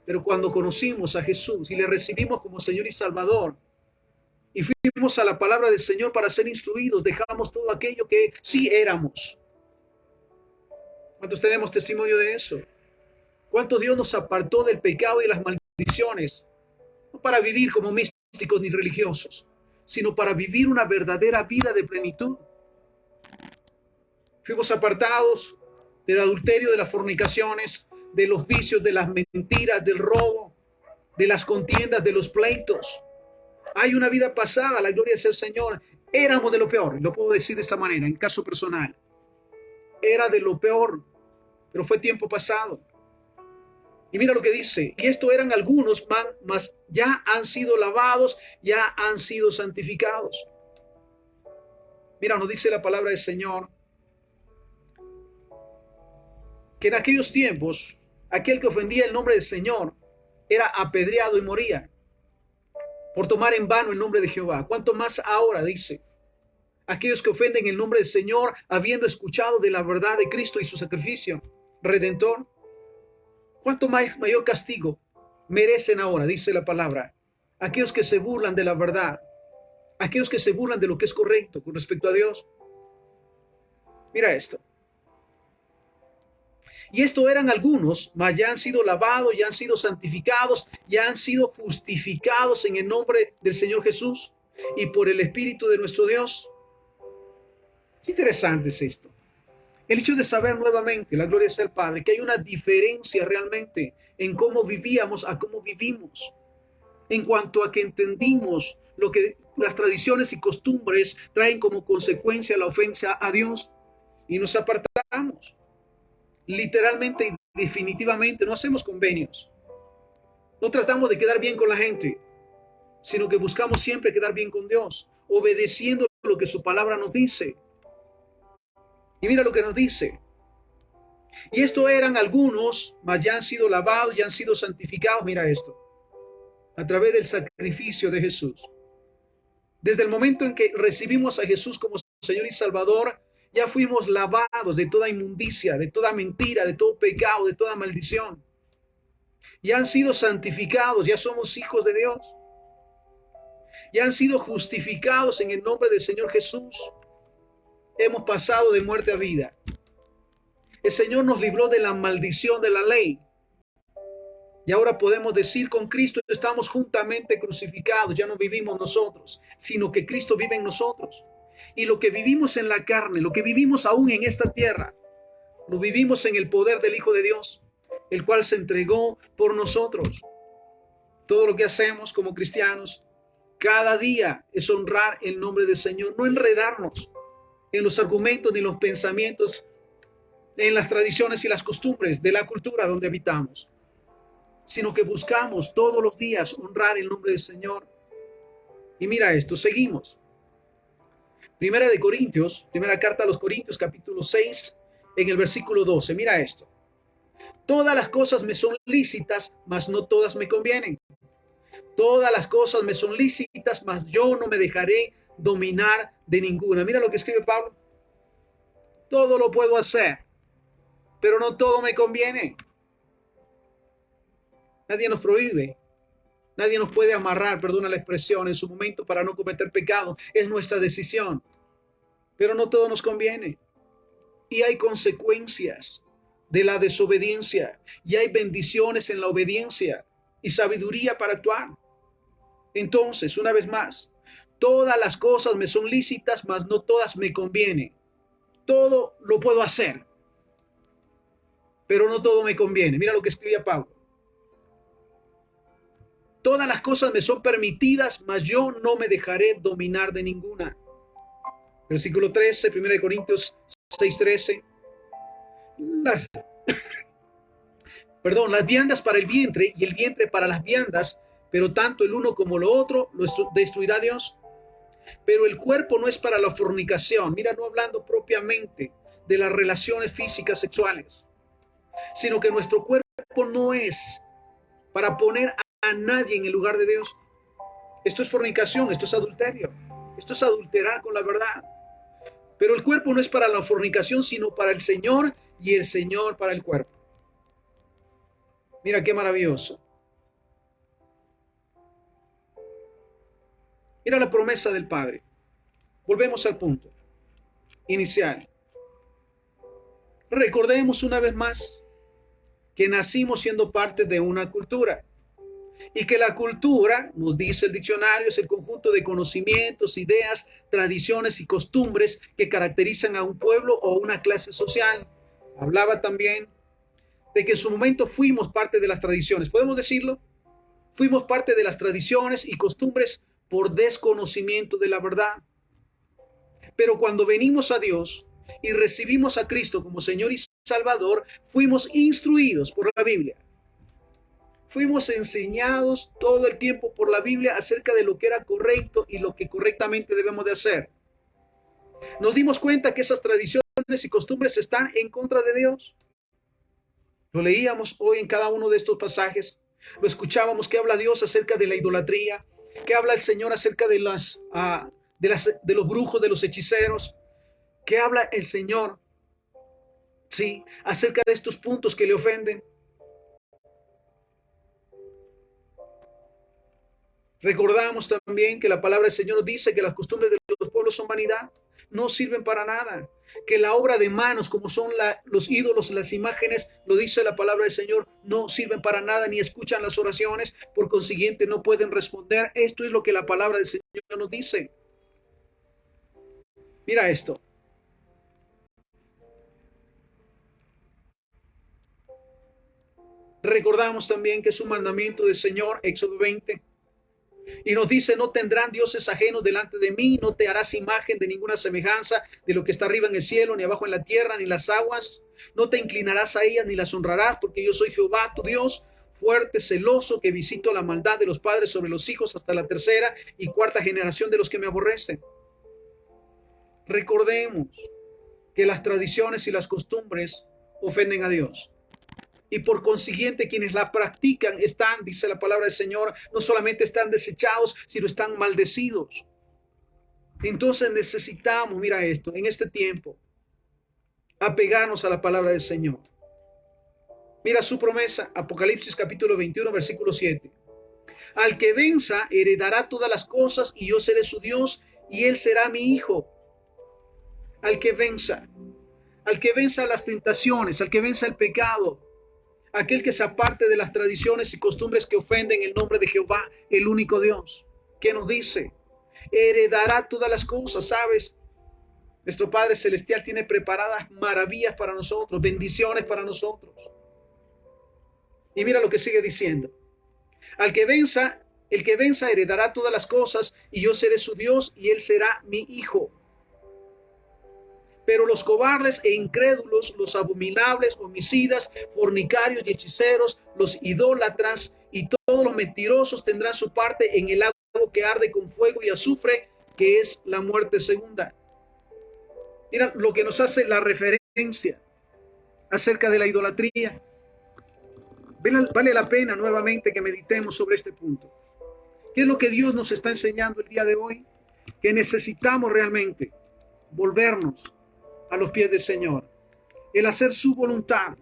Pero cuando conocimos a Jesús y le recibimos como Señor y Salvador y fuimos a la palabra del Señor para ser instruidos, dejamos todo aquello que sí éramos. ¿Cuántos tenemos testimonio de eso? ¿Cuánto Dios nos apartó del pecado y las maldiciones? No para vivir como místicos ni religiosos, sino para vivir una verdadera vida de plenitud. Fuimos apartados del adulterio, de las fornicaciones, de los vicios, de las mentiras, del robo, de las contiendas, de los pleitos. Hay una vida pasada, la gloria sea el Señor. Éramos de lo peor, lo puedo decir de esta manera, en caso personal. Era de lo peor, pero fue tiempo pasado. Y mira lo que dice, y esto eran algunos, mas ya han sido lavados, ya han sido santificados. Mira, nos dice la palabra del Señor, que en aquellos tiempos, aquel que ofendía el nombre del Señor era apedreado y moría por tomar en vano el nombre de Jehová. ¿Cuánto más ahora, dice, aquellos que ofenden el nombre del Señor, habiendo escuchado de la verdad de Cristo y su sacrificio redentor? ¿Cuánto mayor castigo merecen ahora, dice la palabra, aquellos que se burlan de la verdad, aquellos que se burlan de lo que es correcto con respecto a Dios? Mira esto. Y esto eran algunos, mas ya han sido lavados, ya han sido santificados, ya han sido justificados en el nombre del Señor Jesús y por el Espíritu de nuestro Dios. Qué interesante es esto. El hecho de saber nuevamente, la gloria sea el Padre, que hay una diferencia realmente en cómo vivíamos a cómo vivimos. En cuanto a que entendimos lo que las tradiciones y costumbres traen como consecuencia la ofensa a Dios y nos apartamos. Literalmente y definitivamente no hacemos convenios. No tratamos de quedar bien con la gente, sino que buscamos siempre quedar bien con Dios, obedeciendo lo que su palabra nos dice. Y mira lo que nos dice. Y esto eran algunos, mas ya han sido lavados, ya han sido santificados. Mira esto. A través del sacrificio de Jesús. Desde el momento en que recibimos a Jesús como Señor y Salvador, ya fuimos lavados de toda inmundicia, de toda mentira, de todo pecado, de toda maldición. Ya han sido santificados, ya somos hijos de Dios. Ya han sido justificados en el nombre del Señor Jesús. hemos pasado de muerte a vida. El Señor nos libró de la maldición de la ley. Y ahora podemos decir, con Cristo estamos juntamente crucificados. Ya no vivimos nosotros, sino que Cristo vive en nosotros. Y lo que vivimos en la carne, lo que vivimos aún en esta tierra, lo vivimos en el poder del Hijo de Dios, el cual se entregó por nosotros. Todo lo que hacemos como cristianos, cada día es honrar el nombre del Señor, no enredarnos en los argumentos ni los pensamientos, en las tradiciones y las costumbres de la cultura donde habitamos, sino que buscamos todos los días honrar el nombre del Señor. Y mira esto, seguimos. Primera de Corintios, primera carta a los Corintios, capítulo 6, en el versículo 12. Mira esto. Todas las cosas me son lícitas, mas no todas me convienen. Todas las cosas me son lícitas, mas yo no me dejaré dominar de ninguna. Mira lo que escribe Pablo. Todo lo puedo hacer, pero no todo me conviene. Nadie nos prohíbe. Nadie nos puede amarrar, perdona la expresión, en su momento para no cometer pecado. Es nuestra decisión. Pero no todo nos conviene. Y hay consecuencias de la desobediencia. Y hay bendiciones en la obediencia y sabiduría para actuar. Entonces, una vez más, todas las cosas me son lícitas, mas no todas me convienen. Todo lo puedo hacer, pero no todo me conviene. Mira lo que escribía Pablo. Todas las cosas me son permitidas, mas yo no me dejaré dominar de ninguna. Versículo 13, 1 Corintios 6:13. Las viandas para el vientre y el vientre para las viandas, pero tanto el uno como lo otro lo destruirá Dios. Pero el cuerpo no es para la fornicación. Mira, no hablando propiamente de las relaciones físicas sexuales, sino que nuestro cuerpo no es para poner a nadie en el lugar de Dios. Esto es fornicación, esto es adulterio, esto es adulterar con la verdad. Pero el cuerpo no es para la fornicación, sino para el Señor, y el Señor para el cuerpo. Mira qué maravilloso. Mira la promesa del Padre. Volvemos al punto inicial. Recordemos una vez más que nacimos siendo parte de una cultura. Y que la cultura, nos dice el diccionario, es el conjunto de conocimientos, ideas, tradiciones y costumbres que caracterizan a un pueblo o una clase social. Hablaba también de que en su momento fuimos parte de las tradiciones. ¿Podemos decirlo? Fuimos parte de las tradiciones y costumbres por desconocimiento de la verdad. Pero cuando venimos a Dios y recibimos a Cristo como Señor y Salvador, fuimos instruidos por la Biblia. Fuimos enseñados todo el tiempo por la Biblia acerca de lo que era correcto y lo que correctamente debemos de hacer. Nos dimos cuenta que esas tradiciones y costumbres están en contra de Dios. Lo leíamos hoy en cada uno de estos pasajes. Lo escuchábamos que habla Dios acerca de la idolatría, que habla el Señor acerca de los brujos, de los hechiceros, que habla el Señor, sí, acerca de estos puntos que le ofenden. Recordamos también que la palabra del Señor dice que las costumbres de los pueblos son vanidad, no sirven para nada. Que la obra de manos, como son los ídolos, las imágenes, lo dice la palabra del Señor, no sirven para nada, ni escuchan las oraciones, por consiguiente no pueden responder. Esto es lo que la palabra del Señor nos dice. Mira esto. Recordamos también que es un mandamiento del Señor, Éxodo 20. Y nos dice, no tendrán dioses ajenos delante de mí, no te harás imagen de ninguna semejanza de lo que está arriba en el cielo, ni abajo en la tierra, ni las aguas. No te inclinarás a ellas, ni las honrarás, porque yo soy Jehová, tu Dios, fuerte, celoso, que visito la maldad de los padres sobre los hijos hasta la tercera y cuarta generación de los que me aborrecen. Recordemos que las tradiciones y las costumbres ofenden a Dios. Y por consiguiente, quienes la practican están, dice la palabra del Señor, no solamente están desechados, sino están maldecidos. Entonces necesitamos, mira esto, en este tiempo, apegarnos a la palabra del Señor. Mira su promesa, Apocalipsis capítulo 21, versículo 7. Al que venza, heredará todas las cosas, y yo seré su Dios, y él será mi hijo. al que venza las tentaciones, al que venza el pecado, aquel que se aparte de las tradiciones y costumbres que ofenden el nombre de Jehová, el único Dios. ¿Qué nos dice? Heredará todas las cosas, ¿sabes? Nuestro Padre Celestial tiene preparadas maravillas para nosotros, bendiciones para nosotros. Y mira lo que sigue diciendo. Al que venza, el que venza heredará todas las cosas, y yo seré su Dios, y él será mi hijo. Pero los cobardes e incrédulos, los abominables, homicidas, fornicarios y hechiceros, los idólatras y todos los mentirosos tendrán su parte en el lago que arde con fuego y azufre, que es la muerte segunda. Mira lo que nos hace la referencia acerca de la idolatría. Vale la pena nuevamente que meditemos sobre este punto. ¿Qué es lo que Dios nos está enseñando el día de hoy? Que necesitamos realmente volvernos a los pies del Señor, el hacer su voluntad,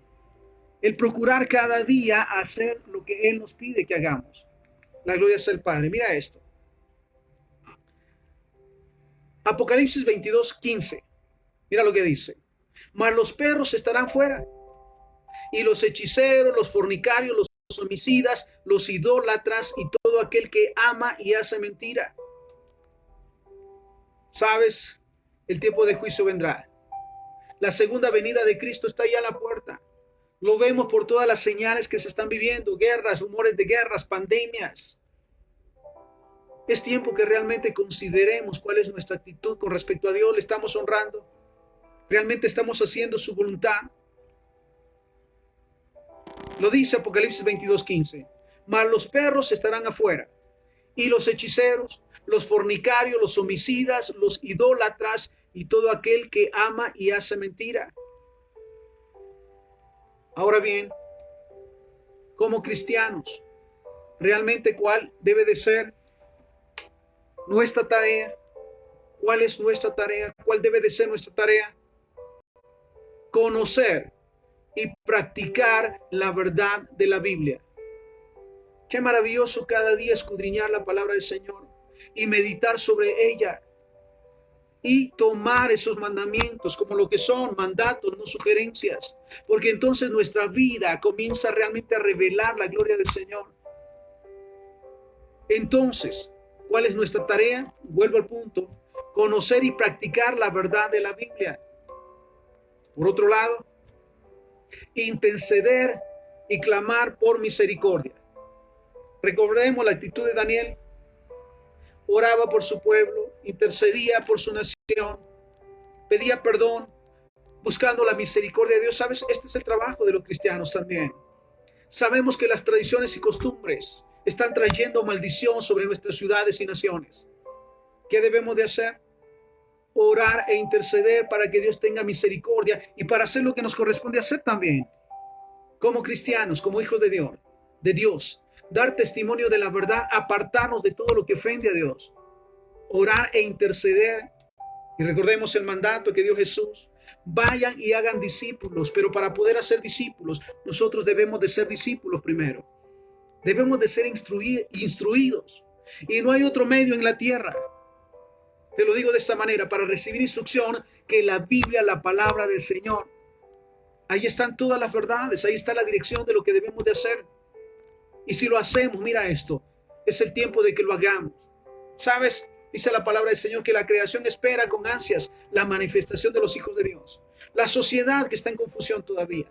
el procurar cada día hacer lo que Él nos pide que hagamos. La gloria es el Padre. Mira esto. Apocalipsis 22:15. Mira lo que dice. Mas los perros estarán fuera, y los hechiceros, los fornicarios, los homicidas, los idólatras y todo aquel que ama y hace mentira. ¿Sabes? El tiempo de juicio vendrá. La segunda venida de Cristo está ya a la puerta. Lo vemos por todas las señales que se están viviendo, guerras, rumores de guerras, pandemias. Es tiempo que realmente consideremos cuál es nuestra actitud con respecto a Dios. ¿Le estamos honrando? ¿Realmente estamos haciendo su voluntad? Lo dice Apocalipsis 22:15. Mas los perros estarán afuera, y los hechiceros, los fornicarios, los homicidas, los idólatras y todo aquel que ama y hace mentira. Ahora bien, como cristianos, realmente ¿cuál debe de ser nuestra tarea? ¿Cuál es nuestra tarea? ¿Cuál debe de ser nuestra tarea? Conocer y practicar la verdad de la Biblia. Qué maravilloso cada día escudriñar la palabra del Señor y meditar sobre ella y tomar esos mandamientos como lo que son, mandatos, no sugerencias, porque entonces nuestra vida comienza realmente a revelar la gloria del Señor. Entonces, ¿cuál es nuestra tarea? Vuelvo al punto, conocer y practicar la verdad de la Biblia. Por otro lado, interceder y clamar por misericordia. Recordemos la actitud de Daniel. Oraba por su pueblo, intercedía por su nación, pedía perdón, buscando la misericordia de Dios. ¿Sabes? Este es el trabajo de los cristianos también. Sabemos que las tradiciones y costumbres están trayendo maldición sobre nuestras ciudades y naciones. ¿Qué debemos de hacer? Orar e interceder para que Dios tenga misericordia y para hacer lo que nos corresponde hacer también. Como cristianos, como hijos de Dios, dar testimonio de la verdad, apartarnos de todo lo que ofende a Dios, orar e interceder. Y recordemos el mandato que dio Jesús: vayan y hagan discípulos. Pero para poder hacer discípulos, nosotros debemos de ser discípulos primero. Debemos de ser instruidos. Y no hay otro medio en la tierra, te lo digo de esta manera, para recibir instrucción que la Biblia, la palabra del Señor. Ahí están todas las verdades, ahí está la dirección de lo que debemos de hacer. Y si lo hacemos, mira esto, es el tiempo de que lo hagamos. ¿Sabes? Dice la palabra del Señor que la creación espera con ansias la manifestación de los hijos de Dios. La sociedad que está en confusión todavía,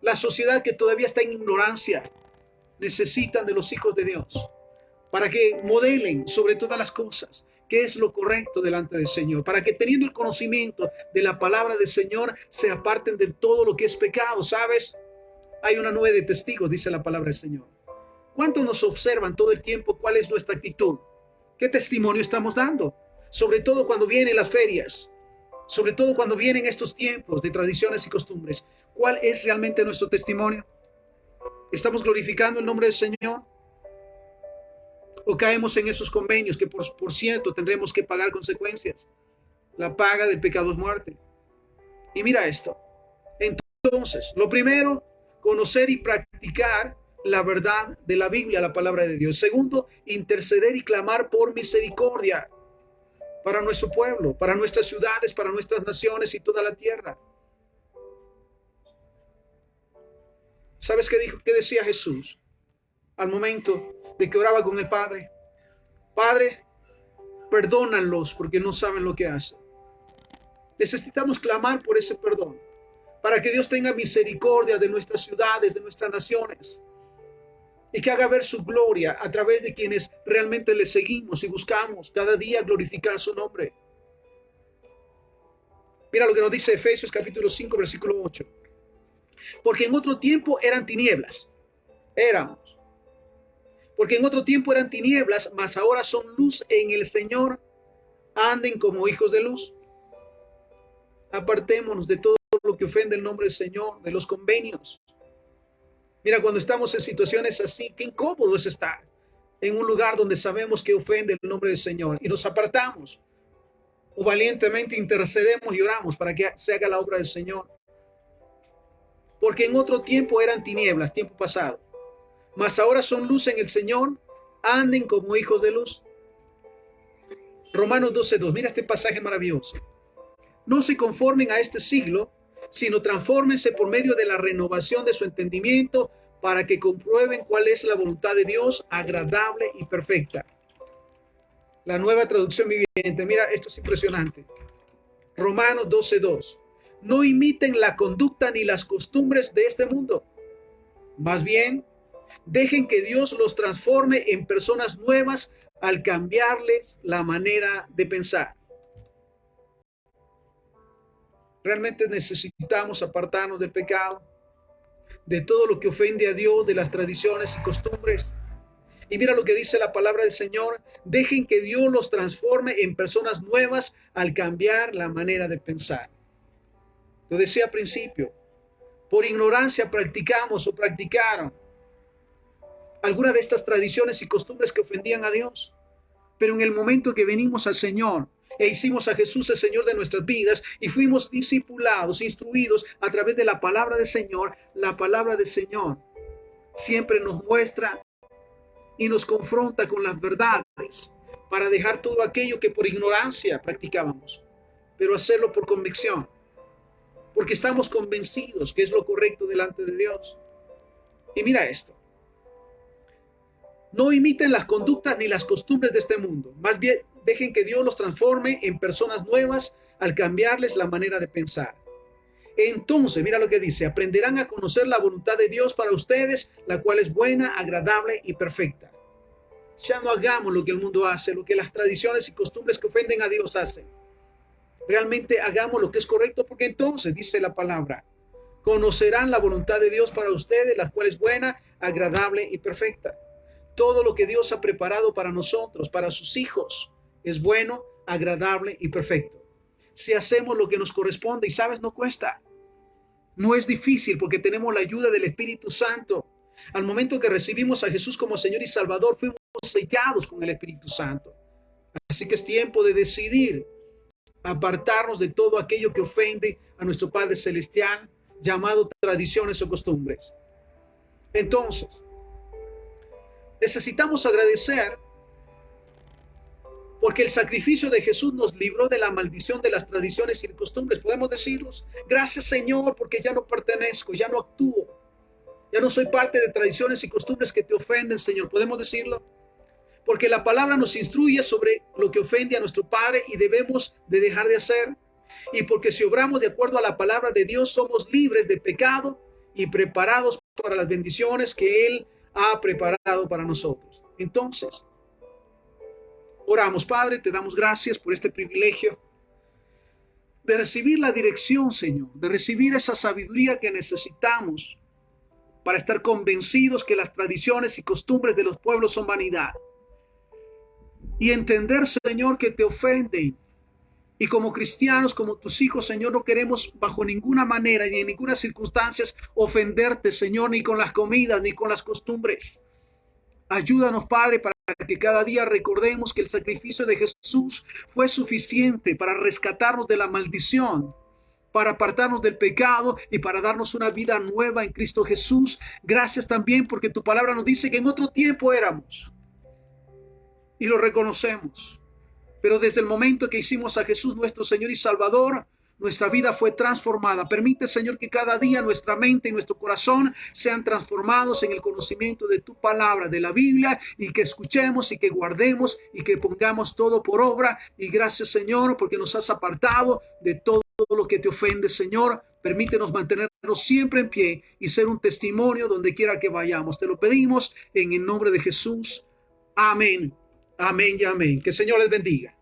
la sociedad que todavía está en ignorancia, necesitan de los hijos de Dios para que modelen sobre todas las cosas qué es lo correcto delante del Señor, para que teniendo el conocimiento de la palabra del Señor se aparten de todo lo que es pecado. ¿Sabes? Hay una nube de testigos, dice la palabra del Señor. ¿Cuántos nos observan todo el tiempo? ¿Cuál es nuestra actitud? ¿Qué testimonio estamos dando? Sobre todo cuando vienen las ferias, sobre todo cuando vienen estos tiempos de tradiciones y costumbres. ¿Cuál es realmente nuestro testimonio? ¿Estamos glorificando el nombre del Señor? ¿O caemos en esos convenios que por cierto tendremos que pagar consecuencias? La paga del pecado es muerte. Y mira esto. Entonces, lo primero, conocer y practicar la verdad de la Biblia, la palabra de Dios. Segundo, interceder y clamar por misericordia. para nuestro pueblo, para nuestras ciudades, para nuestras naciones y toda la tierra. ¿Sabes qué dijo? ¿Qué decía Jesús al momento de que oraba con el Padre? Padre, perdónalos porque no saben lo que hacen. Necesitamos clamar por ese perdón, para que Dios tenga misericordia de nuestras ciudades, de nuestras naciones, y que haga ver su gloria a través de quienes realmente le seguimos y buscamos cada día glorificar su nombre. Mira lo que nos dice Efesios capítulo 5, versículo 8. Porque en otro tiempo eran tinieblas, éramos. Porque en otro tiempo eran tinieblas, mas ahora son luz en el Señor. Anden como hijos de luz. Apartémonos de todo lo que ofende el nombre del Señor, de los convenios. Mira, cuando estamos en situaciones así, qué incómodo es estar en un lugar donde sabemos que ofende el nombre del Señor y nos apartamos o valientemente intercedemos y oramos para que se haga la obra del Señor. Porque en otro tiempo eran tinieblas, tiempo pasado, mas ahora son luz en el Señor. Anden como hijos de luz. Romanos 12:2. Mira este pasaje maravilloso. No se conformen a este siglo, sino transfórmense por medio de la renovación de su entendimiento para que comprueben cuál es la voluntad de Dios, agradable y perfecta. La Nueva Traducción Viviente. Mira, esto es impresionante. Romanos 12:2. No imiten la conducta ni las costumbres de este mundo. Más bien, dejen que Dios los transforme en personas nuevas al cambiarles la manera de pensar. Realmente necesitamos apartarnos del pecado, de todo lo que ofende a Dios, de las tradiciones y costumbres. Y mira lo que dice la palabra del Señor. Dejen que Dios los transforme en personas nuevas al cambiar la manera de pensar. Lo decía al principio, por ignorancia practicamos o practicaron algunas de estas tradiciones y costumbres que ofendían a Dios. Pero en el momento que venimos al Señor e hicimos a Jesús el Señor de nuestras vidas y fuimos discipulados, instruidos a través de la palabra del Señor, la palabra del Señor siempre nos muestra y nos confronta con las verdades para dejar todo aquello que por ignorancia practicábamos, pero hacerlo por convicción, porque estamos convencidos que es lo correcto delante de Dios. Y mira esto. No imiten las conductas ni las costumbres de este mundo. Más bien, dejen que Dios los transforme en personas nuevas al cambiarles la manera de pensar. Entonces, mira lo que dice, aprenderán a conocer la voluntad de Dios para ustedes, la cual es buena, agradable y perfecta. Ya no hagamos lo que el mundo hace, lo que las tradiciones y costumbres que ofenden a Dios hacen. Realmente hagamos lo que es correcto, porque entonces, dice la palabra, conocerán la voluntad de Dios para ustedes, la cual es buena, agradable y perfecta. Todo lo que Dios ha preparado para nosotros, para sus hijos, es bueno, agradable y perfecto. Si hacemos lo que nos corresponde, y sabes, no cuesta. No es difícil porque tenemos la ayuda del Espíritu Santo. Al momento que recibimos a Jesús como Señor y Salvador, fuimos sellados con el Espíritu Santo. Así que es tiempo de decidir apartarnos de todo aquello que ofende a nuestro Padre Celestial, llamado tradiciones o costumbres. Entonces, necesitamos agradecer porque el sacrificio de Jesús nos libró de la maldición de las tradiciones y costumbres. Podemos decirlos, gracias Señor, porque ya no pertenezco, ya no actúo, ya no soy parte de tradiciones y costumbres que te ofenden, Señor. Podemos decirlo, porque la palabra nos instruye sobre lo que ofende a nuestro Padre y debemos de dejar de hacer. Y porque si obramos de acuerdo a la palabra de Dios, somos libres de pecado y preparados para las bendiciones que Él ha preparado para nosotros. Entonces, oramos. Padre, te damos gracias por este privilegio de recibir la dirección, Señor, de recibir esa sabiduría que necesitamos para estar convencidos que las tradiciones y costumbres de los pueblos son vanidad. Y entender, Señor, que te ofenden. Y como cristianos, como tus hijos, Señor, no queremos bajo ninguna manera ni en ninguna circunstancia ofenderte, Señor, ni con las comidas, ni con las costumbres. Ayúdanos, Padre, para que cada día recordemos que el sacrificio de Jesús fue suficiente para rescatarnos de la maldición, para apartarnos del pecado y para darnos una vida nueva en Cristo Jesús. Gracias también porque tu palabra nos dice que en otro tiempo éramos y lo reconocemos. pero desde el momento que hicimos a Jesús nuestro Señor y Salvador, nuestra vida fue transformada. Permite, Señor, que cada día nuestra mente y nuestro corazón sean transformados en el conocimiento de tu palabra, de la Biblia, y que escuchemos y que guardemos y que pongamos todo por obra. Y gracias, Señor, porque nos has apartado de todo lo que te ofende, Señor. Permítenos mantenernos siempre en pie y ser un testimonio donde quiera que vayamos. Te lo pedimos en el nombre de Jesús. Amén. Amén y amén. Que el Señor les bendiga.